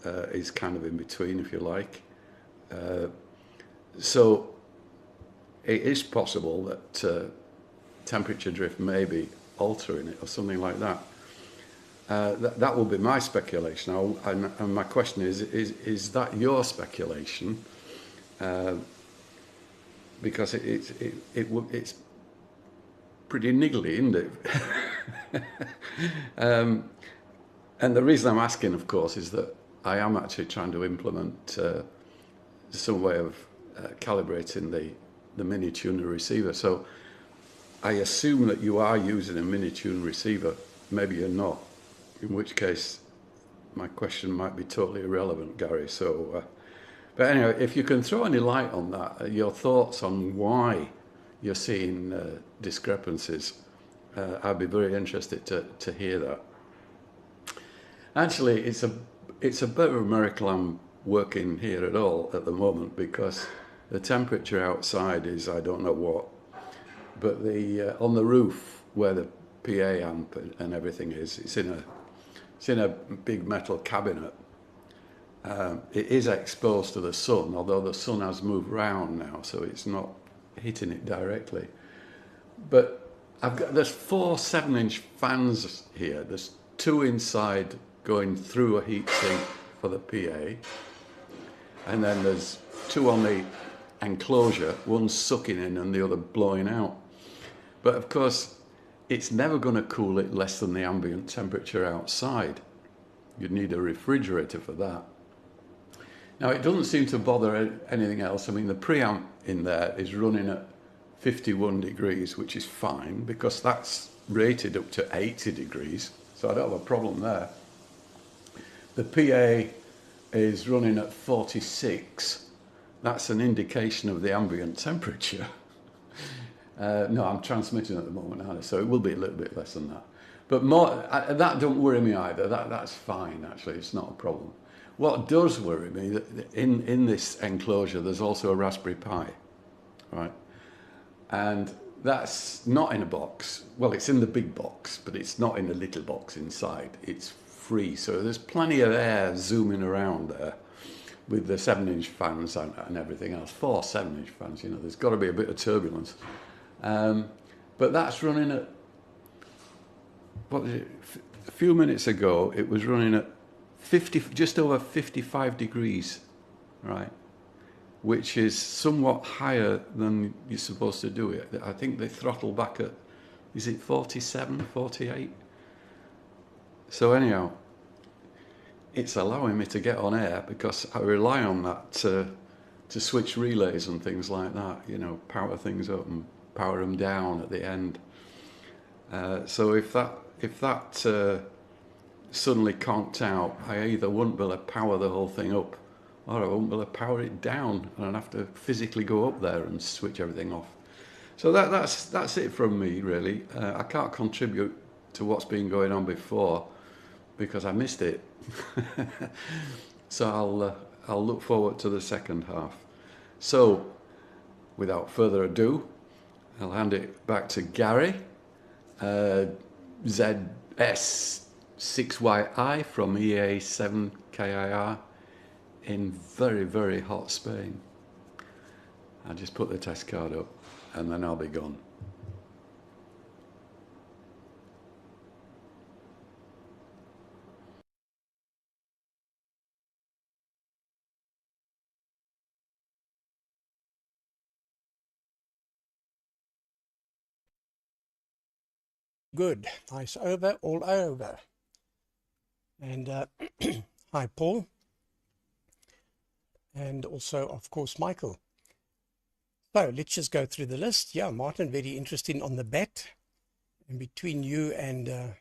is kind of in between, if you like. So it is possible that temperature drift may be altering it or something like that. That will be my speculation. And my question is that your speculation? Because it's pretty niggly, isn't it? And the reason I'm asking, of course, is that I am actually trying to implement some way of calibrating the mini tuner receiver. So I assume that you are using a mini tune receiver. Maybe you're not, in which case my question might be totally irrelevant, Gary. So. But anyway, if you can throw any light on that, your thoughts on why you're seeing discrepancies, I'd be very interested to hear that. Actually, it's a bit of a miracle I'm working here at all at the moment because the temperature outside is I don't know what, but on the roof where the PA amp and everything is, it's in a big metal cabinet. It is exposed to the sun, although the sun has moved round now, so it's not hitting it directly. But there's 4 7-inch fans here. There's 2 inside going through a heatsink for the PA, and then there's 2 on the enclosure, one sucking in and the other blowing out. But of course, it's never going to cool it less than the ambient temperature outside. You'd need a refrigerator for that. Now, it doesn't seem to bother anything else. I mean, the preamp in there is running at 51 degrees, which is fine, because that's rated up to 80 degrees, so I don't have a problem there. The PA is running at 46. That's an indication of the ambient temperature. No, I'm transmitting at the moment, so it will be a little bit less than that. But that don't worry me either. That's fine, actually. It's not a problem. What does worry me, that in this enclosure, there's also a Raspberry Pi, right? And that's not in a box. Well, it's in the big box, but it's not in the little box inside. It's free, so there's plenty of air zooming around there with the 7-inch fans and everything else. 4 7-inch fans, you know, there's got to be a bit of turbulence. But that's running at, what is it? A few minutes ago, it was running at just over 55 degrees, right? Which is somewhat higher than you're supposed to do it. I think they throttle back at, is it 47, 48? So anyhow, it's allowing me to get on air because I rely on that to switch relays and things like that, you know, power things up and power them down at the end. So if that suddenly conked out, I either wouldn't be able to power the whole thing up or I wouldn't be able to power it down and I'd have to physically go up there and switch everything off. So that's it from me, really. I can't contribute to what's been going on before because I missed it. So I'll look forward to the second half. So without further ado, I'll hand it back to Gary. ZS6YI from EA7KIR in very, very hot Spain. I just put the test card up and then I'll be gone. Good. Nice over, all over. And hi, Paul. And also, of course, Michael. So let's just go through the list. Yeah, Martin, very interesting on the bat. And between you and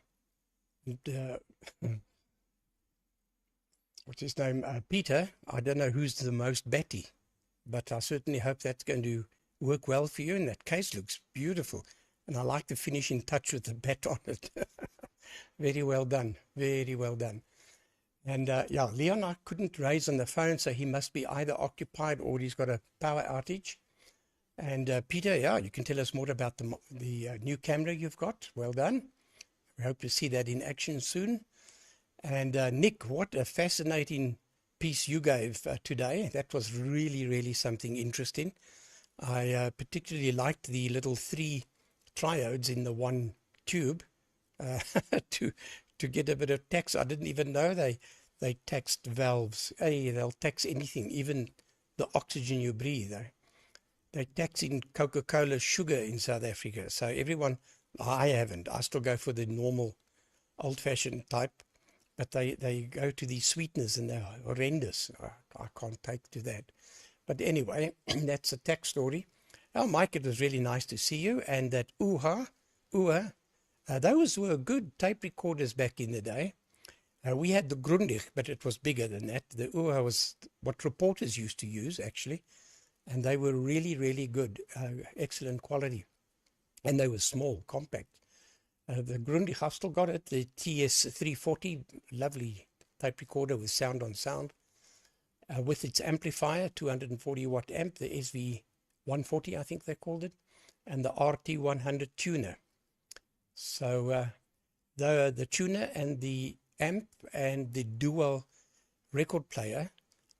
what's his name, Peter, I don't know who's the most batty, but I certainly hope that's going to work well for you. And that case looks beautiful. And I like the finishing touch with the bat on it. Very well done. Very well done. And yeah, Leon, I couldn't raise on the phone, so he must be either occupied or he's got a power outage. And Peter, yeah, you can tell us more about the new camera you've got. Well done. We hope to see that in action soon. And Nick, what a fascinating piece you gave today. That was really, really something interesting. I particularly liked the little 3 triodes in the one tube to get a bit of tax. I didn't even know they taxed valves. Hey, they'll tax anything, even the oxygen you breathe. They're taxing Coca-Cola sugar in South Africa. So everyone, I haven't. I still go for the normal old-fashioned type. But they go to these sweeteners and they're horrendous. I can't take to that. But anyway, that's a tax story. Oh, Mike, it was really nice to see you. And that UHA, those were good tape recorders back in the day. We had the Grundig, but it was bigger than that. The UHA was what reporters used to use, actually. And they were really, really good, excellent quality. And they were small, compact. The Grundig, I've still got it, the TS340, lovely tape recorder with sound on sound. With its amplifier, 240 watt amp, the SV140, I think they called it, and the RT100 tuner. So the tuner and the amp and the dual record player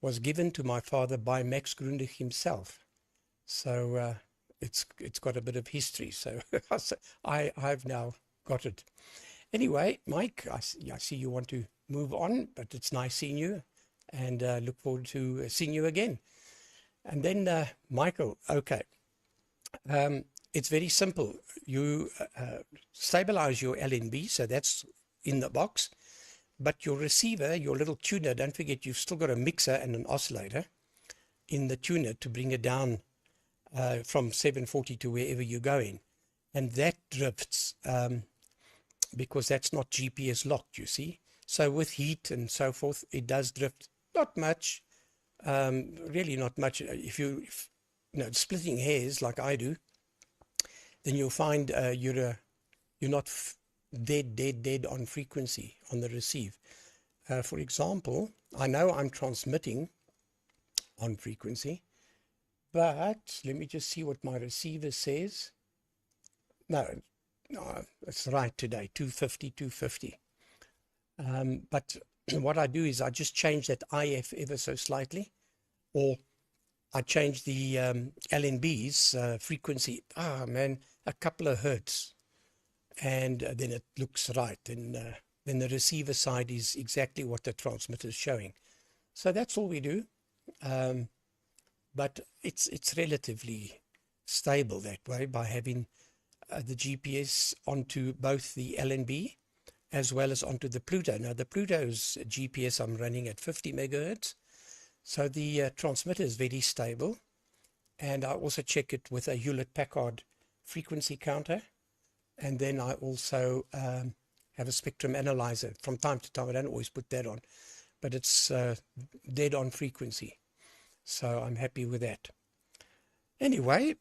was given to my father by Max Grundig himself. So it's got a bit of history. So I've now got it. Anyway, Mike, I see you want to move on, but it's nice seeing you, and look forward to seeing you again. And then Michael, okay. It's very simple. You stabilize your LNB, so that's in the box. But your receiver, your little tuner, don't forget you've still got a mixer and an oscillator in the tuner to bring it down from 740 to wherever you're going. And that drifts because that's not GPS locked, you see. So with heat and so forth, it does drift. Not much, really not much. If you know, splitting hairs like I do, then you'll find you're not dead on frequency on the receive. For example, I know I'm transmitting on frequency, but let me just see what my receiver says. No, it's right today, 250. But what I do is I just change that IF ever so slightly, or I change the LNB's frequency, a couple of hertz, and then it looks right. And then the receiver side is exactly what the transmitter is showing. So that's all we do. But it's relatively stable that way by having the GPS onto both the LNB as well as onto the Pluto. Now the Pluto's GPS I'm running at 50 megahertz. So the transmitter is very stable, and I also check it with a Hewlett-Packard frequency counter, and then I also have a spectrum analyzer. From time to time, I don't always put that on, but it's dead on frequency, so I'm happy with that. Anyway,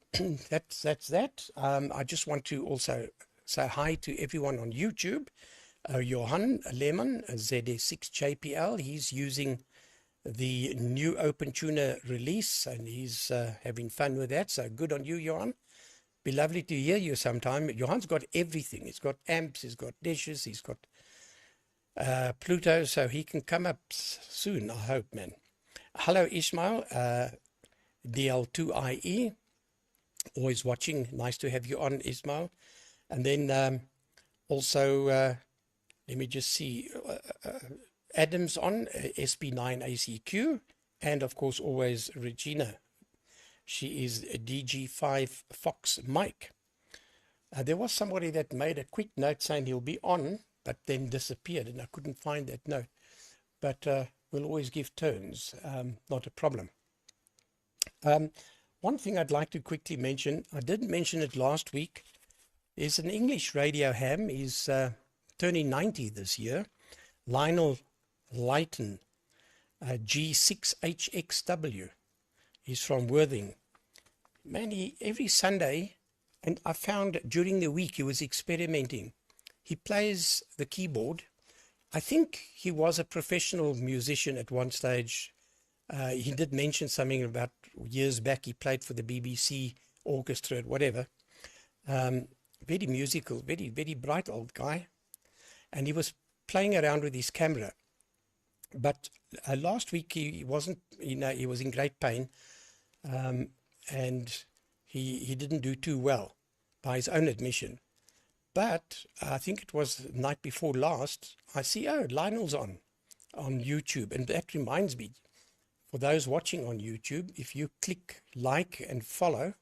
that's that. I just want to also say hi to everyone on YouTube. Johan Lehmann, ZS6JPL, he's using the new Open Tuner release, and he's having fun with that. So good on you, Johan. Be lovely to hear you sometime. Johan's got everything. He's got amps, he's got dishes, he's got Pluto, so he can come up soon, I hope, man. Hello, Ishmael, DL2IE. always watching. Nice to have you on, Ismail. And then also, let me just see, Adam's on, SB9ACQ, and of course always Regina. She is a DG5 Fox Mike. There was somebody that made a quick note saying he'll be on, but then disappeared, and I couldn't find that note. But we'll always give turns, not a problem. One thing I'd like to quickly mention, I didn't mention it last week, is an English radio ham. He's turning 90 this year. Lionel Leighton, G6HXW. He's from Worthing. Man, every Sunday, and I found during the week he was experimenting. He plays the keyboard. I think he was a professional musician at one stage. He did mention something about years back he played for the BBC orchestra, whatever. Very musical, very, very bright old guy. And he was playing around with his camera. But last week he wasn't, he was in great pain. And he didn't do too well by his own admission. But I think it was the night before last, I see, oh, Lionel's on YouTube. And that reminds me, for those watching on YouTube, if you click like and follow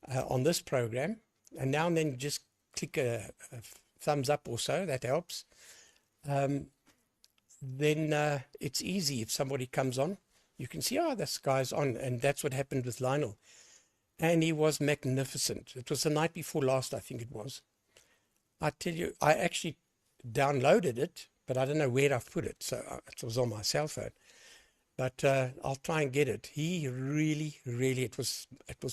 on this program, and now and then just click a thumbs up or so, that helps, then it's easy. If somebody comes on, you can see, oh, this guy's on. And that's what happened with Lionel. And he was magnificent. It was the night before last, I think it was. I tell you, I actually downloaded it, but I don't know where I've put it. So it was on my cell phone. But I'll try and get it. He really, really, it was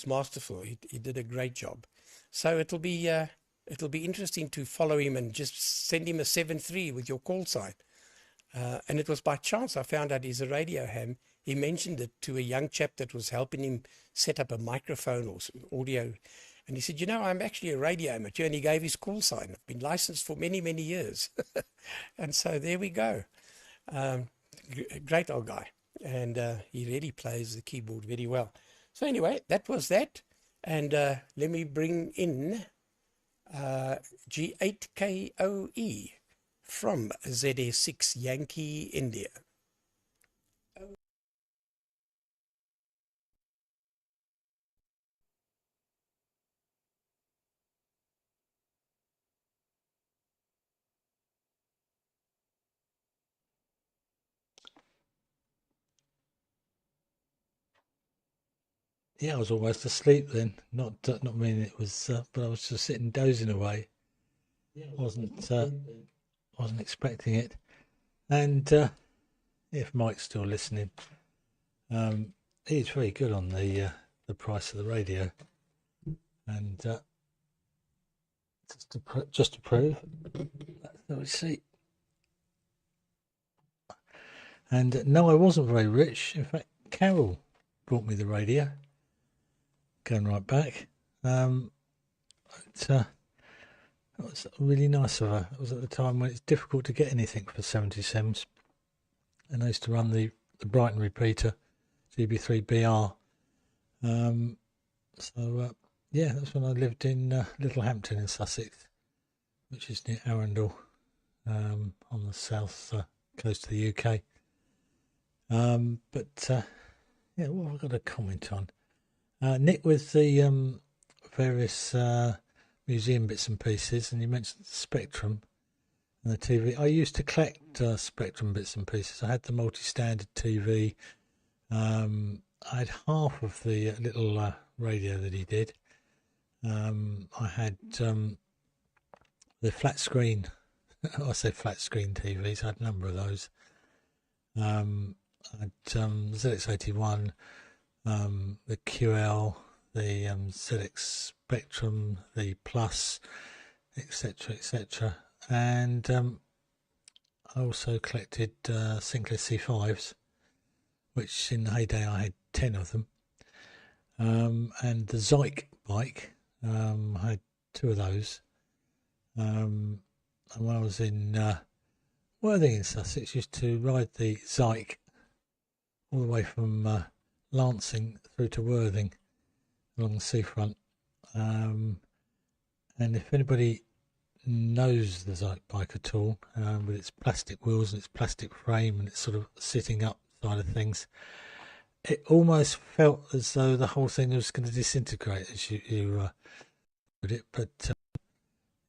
masterful. He did a great job. So it'll be interesting to follow him and just send him a 7.3 with your call sign. And it was by chance I found out he's a radio ham. He mentioned it to a young chap that was helping him set up a microphone or some audio. And he said, you know, I'm actually a radio amateur. And he gave his call sign. I've been licensed for many, many years. And so there we go. Great old guy. And he really plays the keyboard very well. So anyway, that was that. And let me bring in G8KOE from ZA6 Yankee India. Yeah, I was almost asleep then. Not meaning it was, but I was just sitting dozing away. Wasn't expecting it. And if Mike's still listening, he's very good on the price of the radio. And just to prove, let me see. And no, I wasn't very rich. In fact, Carol brought me the radio. Going right back. It was really nice of her. It was at the time when it's difficult to get anything for 70 cents. And I used to run the Brighton repeater, GB3BR. Yeah, that's when I lived in Littlehampton in Sussex, which is near Arundel, on the south coast of the UK. Yeah, what have I got to comment on? Nick, with the various museum bits and pieces, and you mentioned the Spectrum and the TV. I used to collect Spectrum bits and pieces. I had the multi-standard TV. I had half of the little radio that he did. I had the flat screen. I say flat screen TVs. I had a number of those. I had ZX81. The QL, the ZX Spectrum, the Plus, etc., and I also collected Sinclair C5s, which in the heyday I had 10 of them, and the Zyke bike. I had 2 of those, and when I was in Worthing in Sussex, used to ride the Zyke all the way from Lancing through to Worthing, along the seafront. And if anybody knows the Zyke bike at all, with its plastic wheels and its plastic frame and its sort of sitting up side of things, it almost felt as though the whole thing was going to disintegrate as you put it. But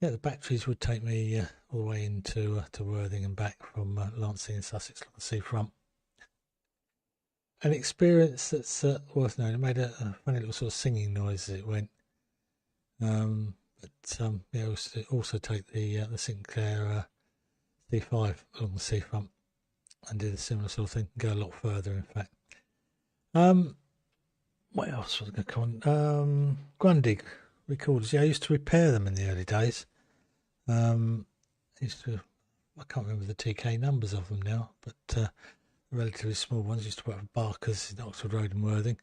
yeah, the batteries would take me all the way into to Worthing and back from Lancing in Sussex along the seafront. An experience that's worth knowing. It made a funny little sort of singing noise as it went. Yeah, also take the Sinclair C5 along the seafront and do the similar sort of thing. Go a lot further, in fact. What else was going to come on? Grundig recorders. Yeah, I used to repair them in the early days. I can't remember the TK numbers of them now, but relatively small ones. Used to work for Barker's in Oxford Road and Worthing.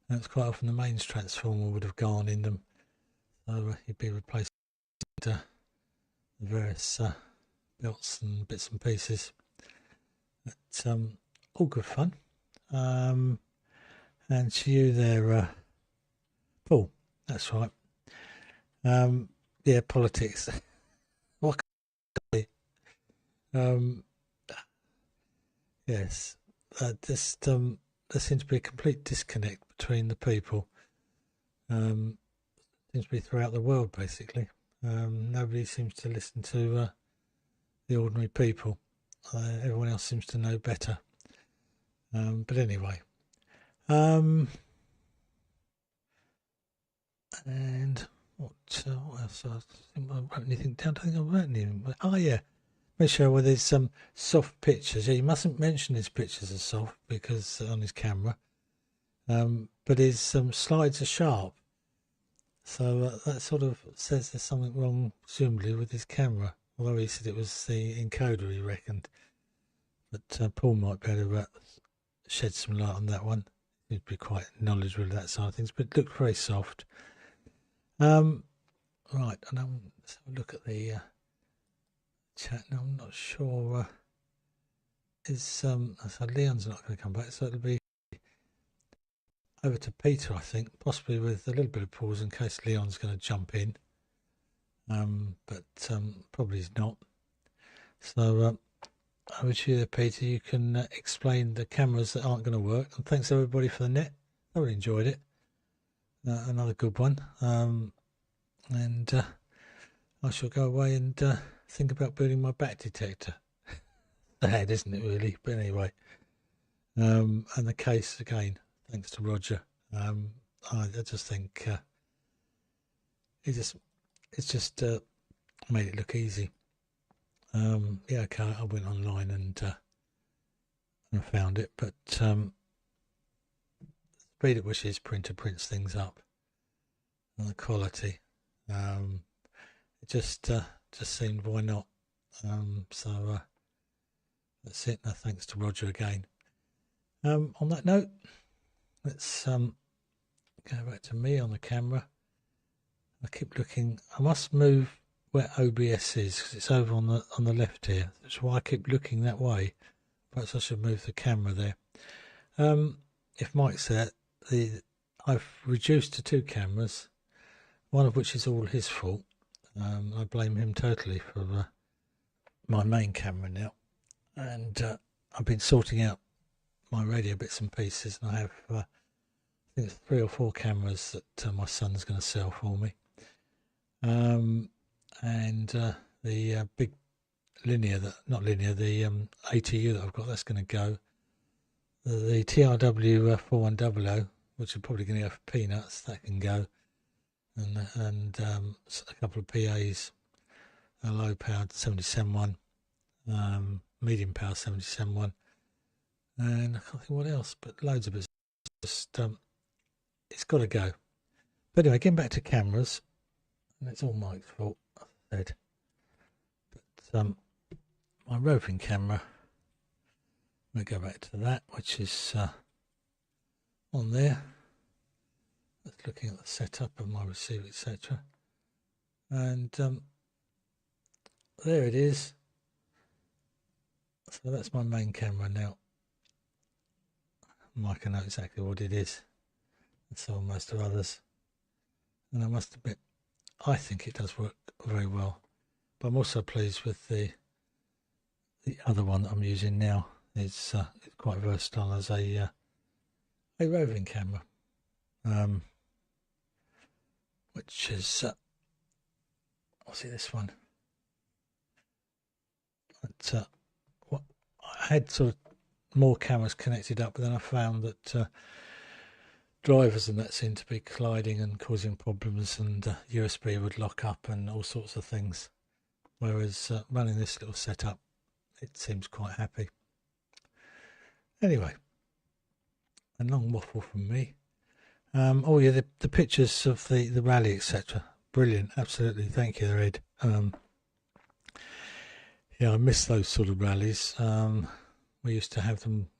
And it's quite often the mains transformer would have gone in them. So you'd be replacing the various belts and bits and pieces. But all good fun. And to you there, Paul, that's right. Yeah, politics. What can I say? Yes, just there seems to be a complete disconnect between the people. Seems to be throughout the world, basically. Nobody seems to listen to the ordinary people. Everyone else seems to know better. But anyway. And what else? I wrote anything down. I don't think I wrote anything. Oh, yeah. Make sure where there's some soft pictures. Yeah, you mustn't mention his pictures as soft because on his camera. But his slides are sharp. So that sort of says there's something wrong, presumably, with his camera. Although he said it was the encoder, he reckoned. But Paul might be able to shed some light on that one. He'd be quite knowledgeable of that side of things, but it looked very soft. Right, and let's have a look at the chat now. I'm not sure. So Leon's not going to come back, so it'll be over to Peter, I think, possibly with a little bit of pause in case Leon's going to jump in. But probably he's not. So over to you there, Peter. You can explain the cameras that aren't going to work. And thanks everybody for the net. I really enjoyed it. Another good one. And I shall go away and think about building my bat detector. The head, isn't it, really? But anyway. And the case, again, thanks to Roger. I just think it's just made it look easy. Yeah, okay, I went online and found it, but the speed at which his printer prints things up and the quality, it just seemed, why not? So that's it. No, thanks to Roger again. On that note, let's go back to me on the camera. I keep looking. I must move where OBS is because it's over on the left here. That's why I keep looking that way. Perhaps I should move the camera there. If Mike's there, I've reduced to 2 cameras, one of which is all his fault. I blame him totally for my main camera now, and I've been sorting out my radio bits and pieces, and I have I think it's 3 or 4 cameras that my son's going to sell for me. And the big linear, the ATU that I've got, that's going to go. The TRW 4100, which are probably going to go for peanuts, that can go. And a couple of PAs, a low powered 77 one, medium power 77 one, and I can't think what else, but loads of it. Just it's got to go. But anyway, getting back to cameras, and it's all Mike's fault, I said. But my roving camera, we'll go back to that, which is on there. That's looking at the setup of my receiver, etc. And there it is. So that's my main camera now. Mike can know exactly what it is. and so are most of others. And I must admit, I think it does work very well. But I'm also pleased with the other one that I'm using now. It's quite versatile as a roving camera, which is what's it? This one. But I had sort of more cameras connected up, but then I found that drivers and that seemed to be colliding and causing problems, and USB would lock up and all sorts of things. Whereas running this little setup, it seems quite happy. Anyway, a long waffle from me. Oh yeah, the pictures of the rally, etc. Brilliant, absolutely. Thank you, Ed. Yeah, I miss those sort of rallies. We used to have them,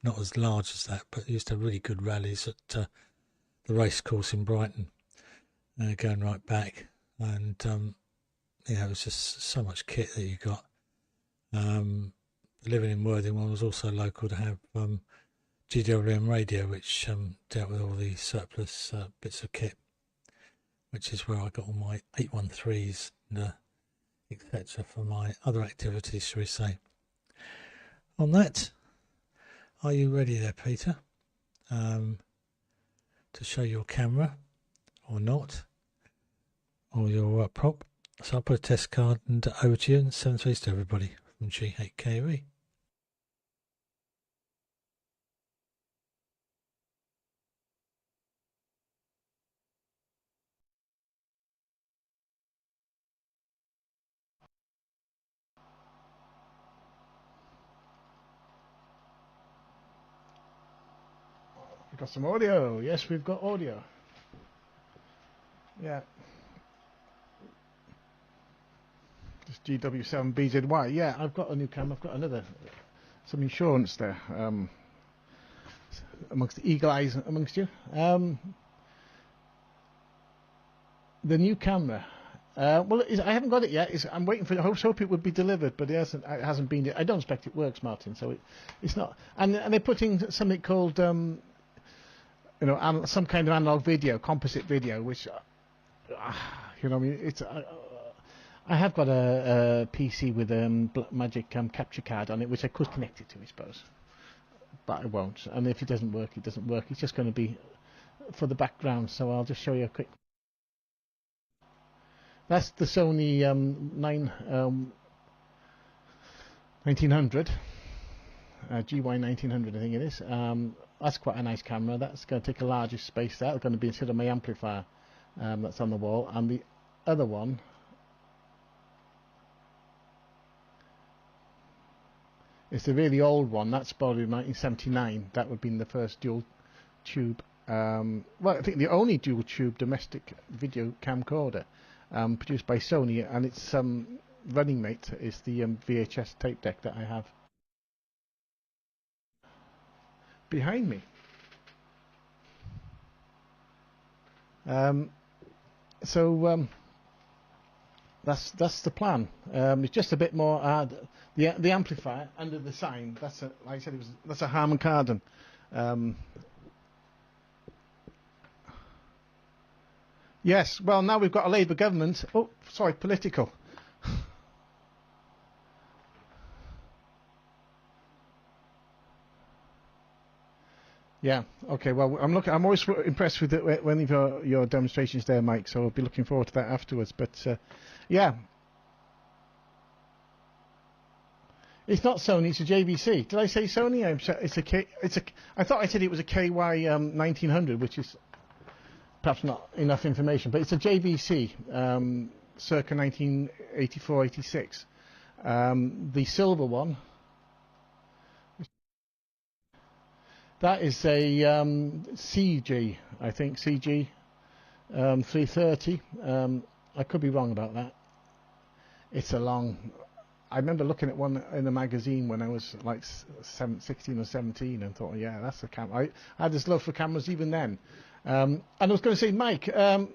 not as large as that, but used to have really good rallies at the race course in Brighton, going right back. And yeah, it was just so much kit that you got. Living in Worthing was also local to have GWM radio, which dealt with all the surplus bits of kit, which is where I got all my 813s and etc. for my other activities, shall we say. On that, are you ready there, Peter, to show your camera or not, or your prop? So I'll put a test card and over to you, and 7-3 to everybody from G8KOE. We've got some audio. Yes, we've got audio. Yeah. This GW7BZY. Yeah, I've got a new camera. I've got another. Some insurance there. Amongst the eagle eyes amongst you. The new camera. Well, I haven't got it yet. I'm waiting for it. I hope it would be delivered, but it hasn't been. I don't expect it works, Martin. So it's not. And they're putting something called you know, some kind of analog video, composite video, which you know, I mean, it's. I have got a PC with Magic capture card on it, which I could connect it to, I suppose, but I won't. And if it doesn't work, it doesn't work. It's just going to be for the background. So I'll just show you a quick. That's the Sony 1900, GY1900, I think it is. That's quite a nice camera. That's going to take a larger space. That's going to be instead of my amplifier that's on the wall. And the other one is the really old one. That's probably 1979. That would have been the first dual tube. Well, I think the only dual tube domestic video camcorder produced by Sony, and its running mate is the VHS tape deck that I have behind me. So that's the plan. It's just a bit more. The amplifier under the sign. That's like I said, that's a Harman Kardon. Yes. Well, now we've got a Labour government. Oh, sorry, political. Yeah. Okay. Well, I'm always impressed with one of your demonstrations there, Mike. So I'll be looking forward to that afterwards. But yeah, it's not Sony. It's a JVC. Did I say Sony? I thought I said it was a KY 1900, which is perhaps not enough information. But it's a JVC, circa 1984-86. The silver one. That is a CG, I think, CG 330. I could be wrong about that. It's a long. I remember looking at one in a magazine when I was like 16 or 17 and thought, yeah, that's a camera. I had this love for cameras even then. And I was going to say, Mike, I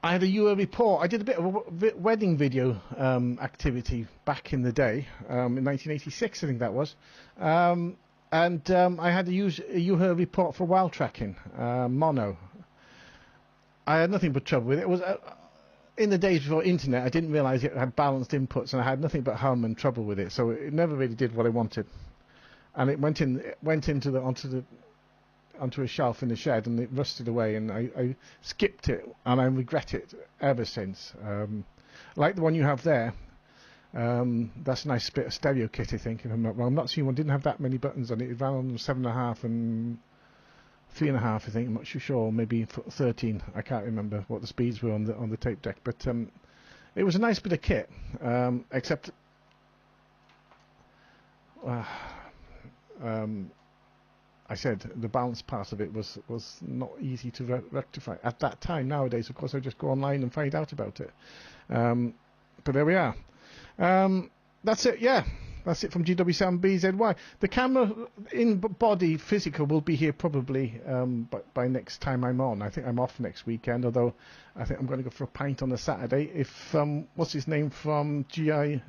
had a UA report. I did a bit of a wedding video activity back in the day, in 1986, I think that was. And I had to use a UHER report for wild tracking, mono. I had nothing but trouble with it. It was in the days before internet. I didn't realise it had balanced inputs, and I had nothing but hum and trouble with it. So it never really did what I wanted. And it went onto a shelf in the shed, and it rusted away. And I skipped it, and I regret it ever since. Like the one you have there. That's a nice bit of stereo kit, I think, if I'm not wrong. I'm not seeing one. Didn't have that many buttons on it. It ran on 7.5 and 3.5, I think. I'm not too sure. Maybe 13. I can't remember what the speeds were on the tape deck. But it was a nice bit of kit, except I said the balance part of it was not easy to rectify at that time. Nowadays, of course, I just go online and find out about it. But there we are. That's it, yeah. That's it from GW7BZY. The camera in body physical will be here probably by next time I'm on. I think I'm off next weekend, although I think I'm going to go for a pint on a Saturday. If what's his name from GI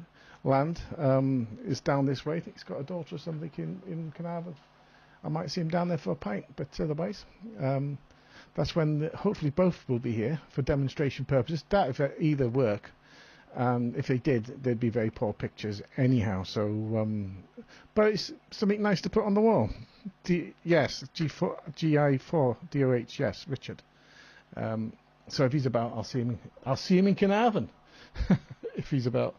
Land is down this way. I think he's got a daughter or something in Carnarvon. I might see him down there for a pint, but otherwise that's when hopefully both will be here for demonstration purposes. That if they either work. If they did, they'd be very poor pictures anyhow. So, but it's something nice to put on the wall. Yes, GI4 DOH. Yes, Richard. So if he's about, I'll see him in Carnarvon. If he's about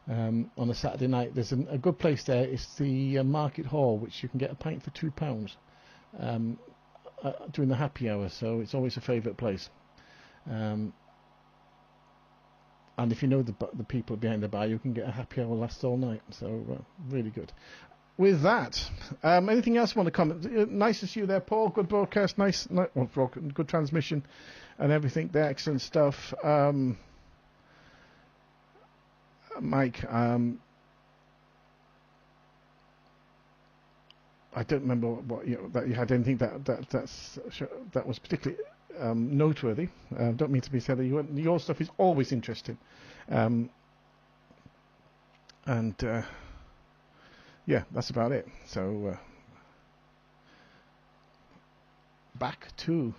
on a Saturday night, there's a good place there. It's the Market Hall, which you can get a pint for £2 during the happy hour. So it's always a favourite place. And if you know the people behind the bar, you can get a happy hour last all night. So really good. With that, anything else you want to comment? Nice to see you there, Paul. Good broadcast. Good transmission and everything there. Excellent stuff. Mike, I don't remember that you had anything that was particularly noteworthy. Don't mean to be said that your stuff is always interesting, and yeah, that's about it. So back to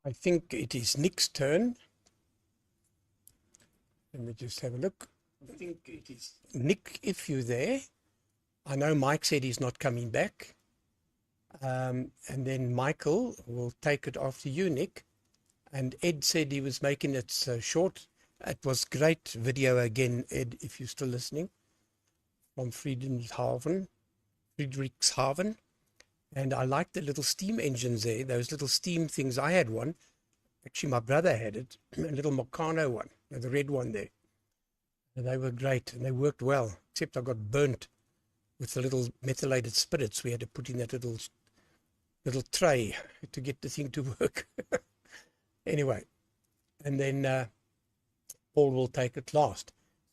I think it is Nick's turn. Let me just have a look. I think it is Nick, if you're there. I know Mike said he's not coming back. And then Michael will take it after you, Nick. And Ed said he was making it short. It was great video again, Ed, if you're still listening, from Friedrichshafen. And I like the little steam engines there, those little steam things. I had one. Actually, my brother had it, a little Meccano one, the red one there. And they were great, and they worked well, except I got burnt with the little methylated spirits we had to put in that little tray to get the thing to work. Anyway, and then Paul will take it last.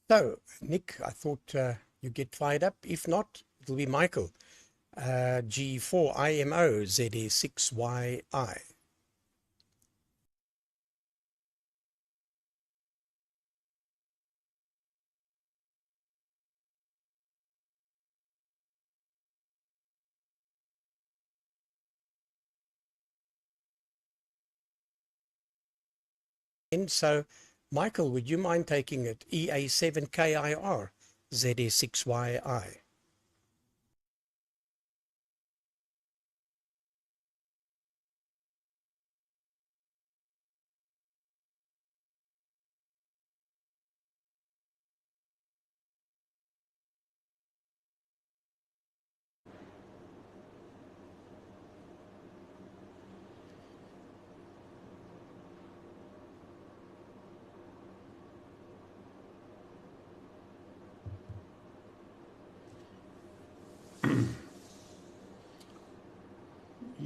So, Nick, I thought you get fired up. If not, it'll be Michael. G4IMO ZA6YI. And so, Michael, would you mind taking it? EA7KIR ZA6YI.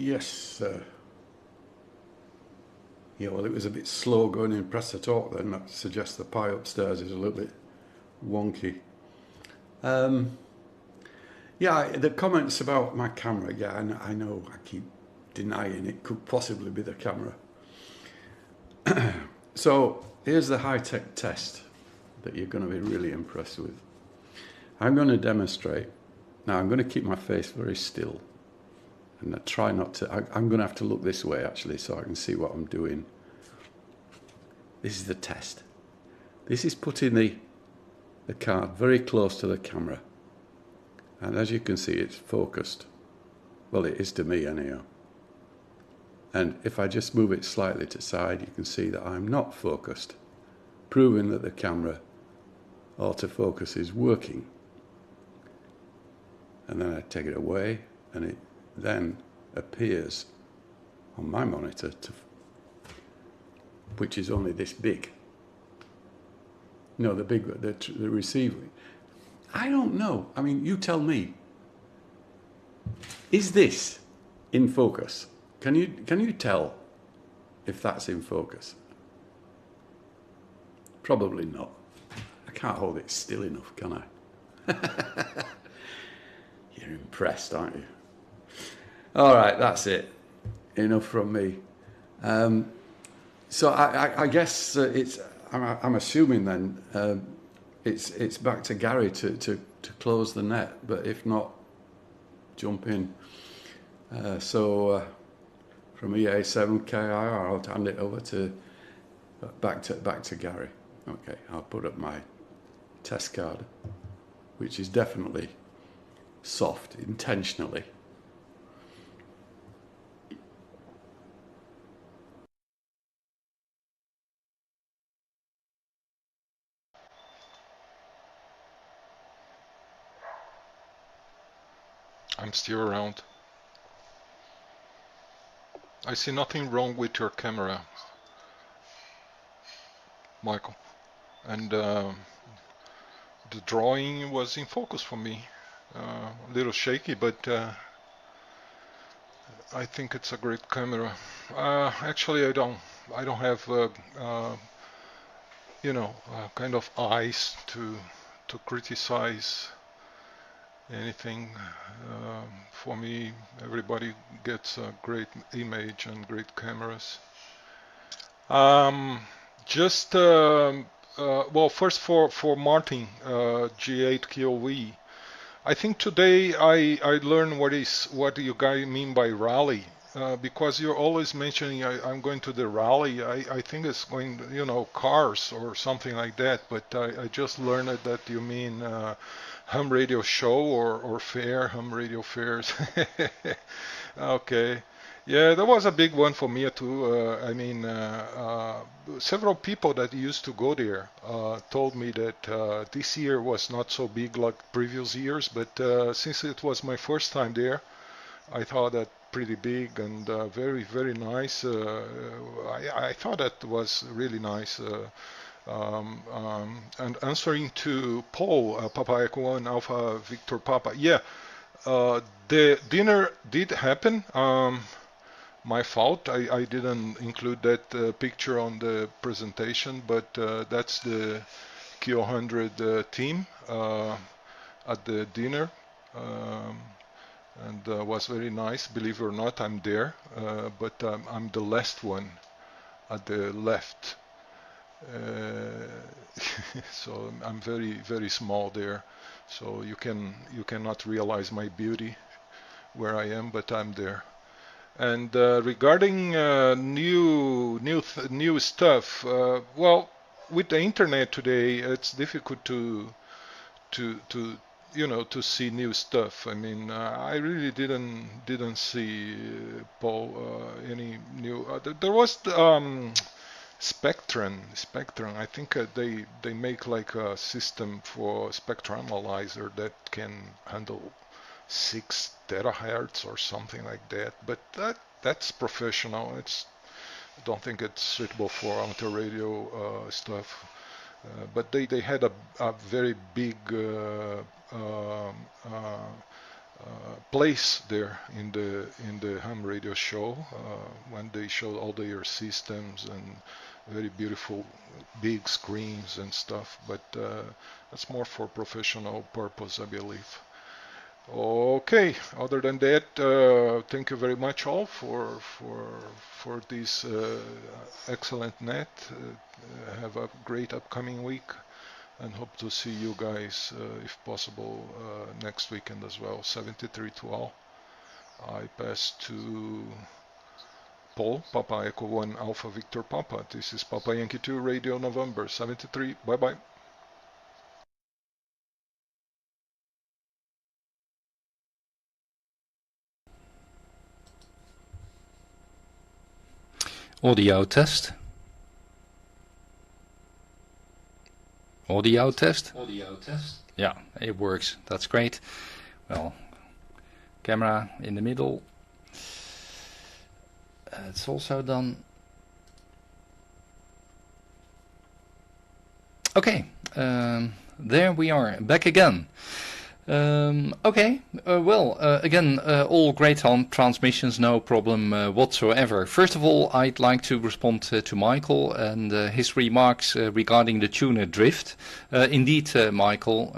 Yes. Yeah, well, it was a bit slow going in press to talk then. That suggests the pie upstairs is a little bit wonky. Yeah, the comments about my camera, yeah, I know I keep denying it could possibly be the camera. So here's the high-tech test that you're going to be really impressed with. I'm going to demonstrate. Now, I'm going to keep my face very still. And I try not to. I'm going to have to look this way, actually, so I can see what I'm doing. This is the test. This is putting the card very close to the camera. And as you can see, it's focused. Well, it is to me, anyhow. And if I just move it slightly to the side, you can see that I'm not focused, proving that the camera autofocus is working. And then I take it away, and it then appears on my monitor, which is only this big. No, the receiver. I don't know. I mean, you tell me. Is this in focus? Can you tell if that's in focus? Probably not. I can't hold it still enough, can I? You're impressed, aren't you? All right, that's it. Enough from me. So I guess it's. I'm assuming then it's back to Gary to close the net. But if not, jump in. From EA7KIR, I'll hand it over to back to Gary. Okay, I'll put up my test card, which is definitely soft, intentionally. I'm still around. I see nothing wrong with your camera, Michael. And the drawing was in focus for me. A little shaky, but I think it's a great camera. Actually, I don't have kind of eyes to criticize anything. For me, everybody gets a great image and great cameras. Well, first for Martin, G8 QO-100. I think today I learned what you guys mean by rally. Because you're always mentioning I'm going to the rally. I think it's going, cars or something like that. But I just learned that you mean ham radio show or fair, ham radio fairs. Okay. Yeah, that was a big one for me too. Several people that used to go there told me that this year was not so big like previous years, but since it was my first time there, I thought that pretty big and very, very nice. I thought that was really nice. And answering to Paul, Papa Echo 1 Alpha Victor Papa, yeah, the dinner did happen. My fault, I didn't include that picture on the presentation, but that's the QO-100 team at the dinner. And was very nice. Believe it or not, I'm there, but I'm the last one at the left. So I'm very, very small there. So you cannot realize my beauty where I am, but I'm there. And regarding new stuff, well, with the internet today, it's difficult to see new stuff. I mean, I really didn't see Paul any new. There was Spectrum. I think they make like a system for spectrum analyzer that can handle 6 terahertz or something like that. But that's professional. I don't think it's suitable for amateur radio stuff. But they had a very big place there in the ham radio show when they showed all their systems and very beautiful big screens and stuff, but that's more for professional purpose, I believe. Okay, other than that, thank you very much all for this excellent net. Have a great upcoming week, and hope to see you guys, if possible, next weekend as well. 73 to all. I pass to Paul, Papa Echo 1 Alpha Victor Papa. This is Papa Yankee 2 Radio November 73. Bye bye. Audio test. Audio test. Audio test. Yeah, it works. That's great. Well, camera in the middle. It's also done. Okay, there we are, back again. Okay, again, all great transmissions, no problem whatsoever. First of all, I'd like to respond to Michael and his remarks regarding the tuner drift. Indeed, Michael,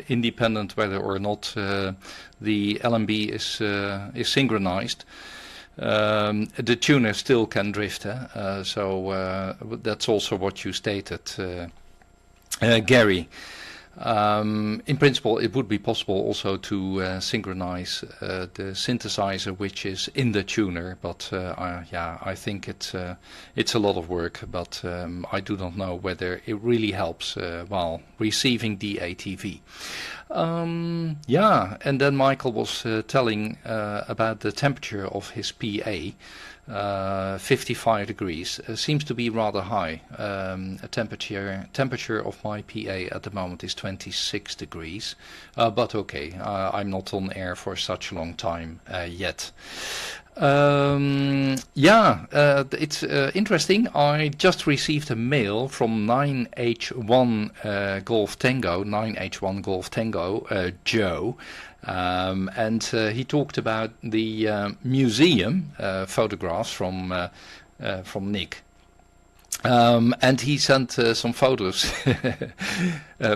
independent whether or not the LMB is synchronized, the tuner still can drift. So that's also what you stated, Gary. In principle, it would be possible also to synchronize the synthesizer which is in the tuner, but yeah, I think it's a lot of work, but I do not know whether it really helps while receiving DATV. Yeah, and then Michael was telling about the temperature of his PA. 55 degrees seems to be rather high. Temperature of my PA at the moment is 26 degrees, but okay, I'm not on air for such a long time yet. Yeah, it's interesting. I just received a mail from 9H1 Golf Tango, Joe. And he talked about the museum photographs from Nick. And he sent some photos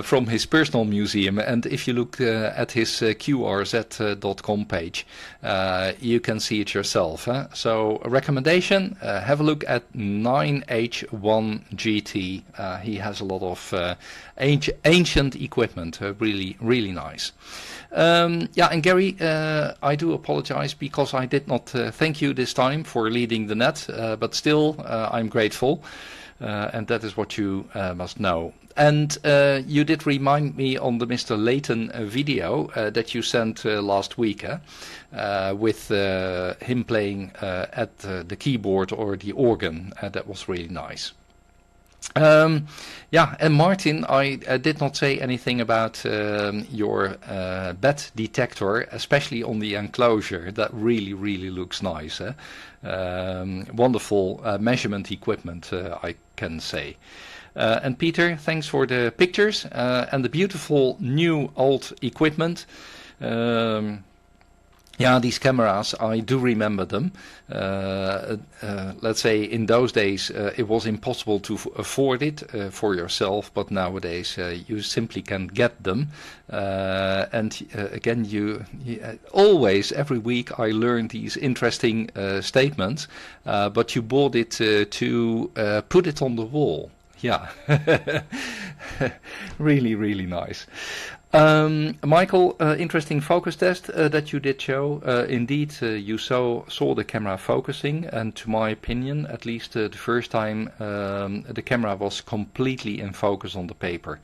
from his personal museum, and if you look at his QRZ.com page, you can see it yourself. So a recommendation, have a look at 9H1GT. He has a lot of ancient equipment, really, really nice. Yeah, and Gary, I do apologize because I did not thank you this time for leading the net, but still I'm grateful, and that is what you must know. And you did remind me on the Mr. Layton video that you sent last week with him playing at the keyboard or the organ. That was really nice. Yeah, and Martin, I did not say anything about your bed detector, especially on the enclosure. That really, really looks nice. Wonderful measurement equipment, I can say. And Peter, thanks for the pictures and the beautiful new old equipment. Yeah, these cameras, I do remember them. Let's say in those days it was impossible to afford it for yourself, but nowadays you simply can get them. And again, you always, every week I learn these interesting statements, but you bought it to put it on the wall. Yeah, really, really nice. Michael, interesting focus test that you did show. Indeed, you saw the camera focusing, and to my opinion, at least the first time, the camera was completely in focus on the paper.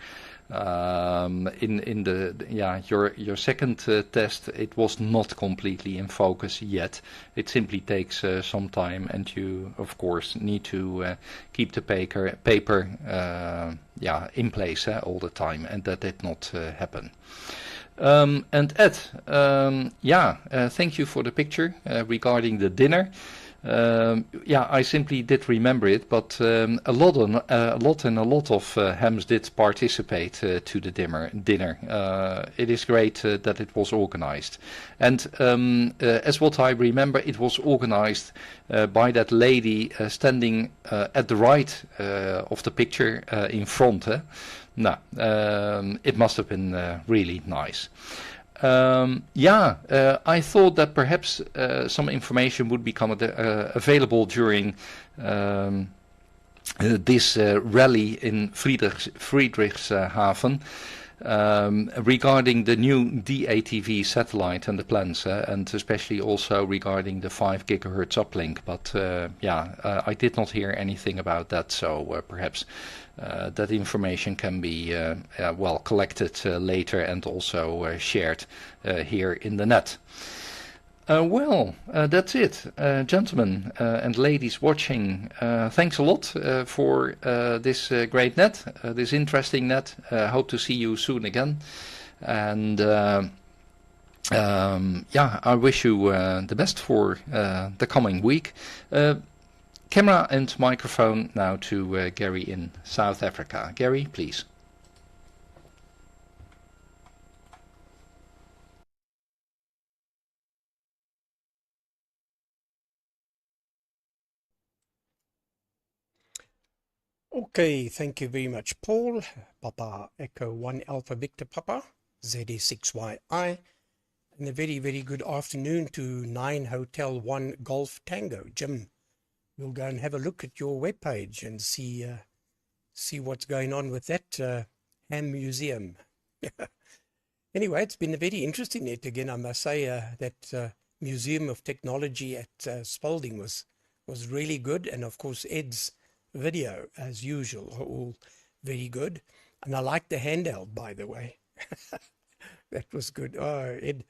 In the your second test, it was not completely in focus yet. It simply takes some time, and you of course need to keep the paper in place all the time, and that did not happen. And Ed, thank you for the picture regarding the dinner. Yeah, I simply did remember it, but a lot of hams did participate to the dinner. It is great that it was organized, and as what I remember, it was organized by that lady standing at the right of the picture in front. No, it must have been really nice. I thought that perhaps some information would become available during this rally in Friedrichshafen regarding the new DATV satellite and the plans, and especially also regarding the 5 gigahertz uplink. But I did not hear anything about that, so perhaps that information can be well collected later and also shared here in the net. That's it, gentlemen and ladies watching. Thanks a lot for this great net, this interesting net. Hope to see you soon again. And I wish you the best for the coming week. Camera and microphone now to Gary in South Africa. Gary, please. Okay, thank you very much, Paul. Papa Echo 1 Alpha Victor Papa, ZA6YI. And a very, very good afternoon to 9 Hotel 1 Golf Tango. Jim, we'll go and have a look at your webpage and see what's going on with that ham museum. Anyway, it's been a very interesting net again. I must say that Museum of Technology at Spalding was really good. And of course, Ed's video, as usual, are all very good. And I like the handheld, by the way. That was good. Oh, Ed,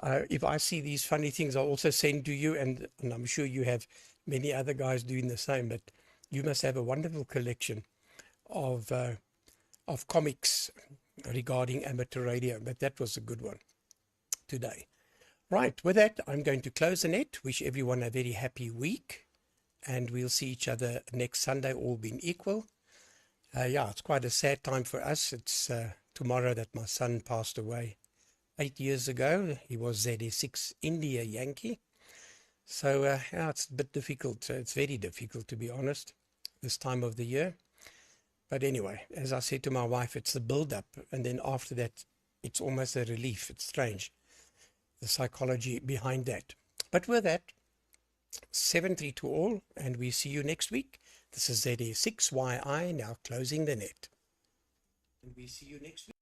if I see these funny things, I'll also send to you, and I'm sure you have many other guys doing the same, but you must have a wonderful collection of comics regarding amateur radio. But that was a good one today. Right, with that, I'm going to close the net. Wish everyone a very happy week, and we'll see each other next Sunday, all being equal. It's quite a sad time for us. It's tomorrow that my son passed away 8 years ago. He was ZA6 India Yankee. So it's a bit difficult. It's very difficult, to be honest, this time of the year. But anyway, as I said to my wife, it's the build-up, and then after that, it's almost a relief. It's strange, the psychology behind that. But with that, 7-3 to all, and we see you next week. This is ZA6YI, now closing the net. And we see you next week.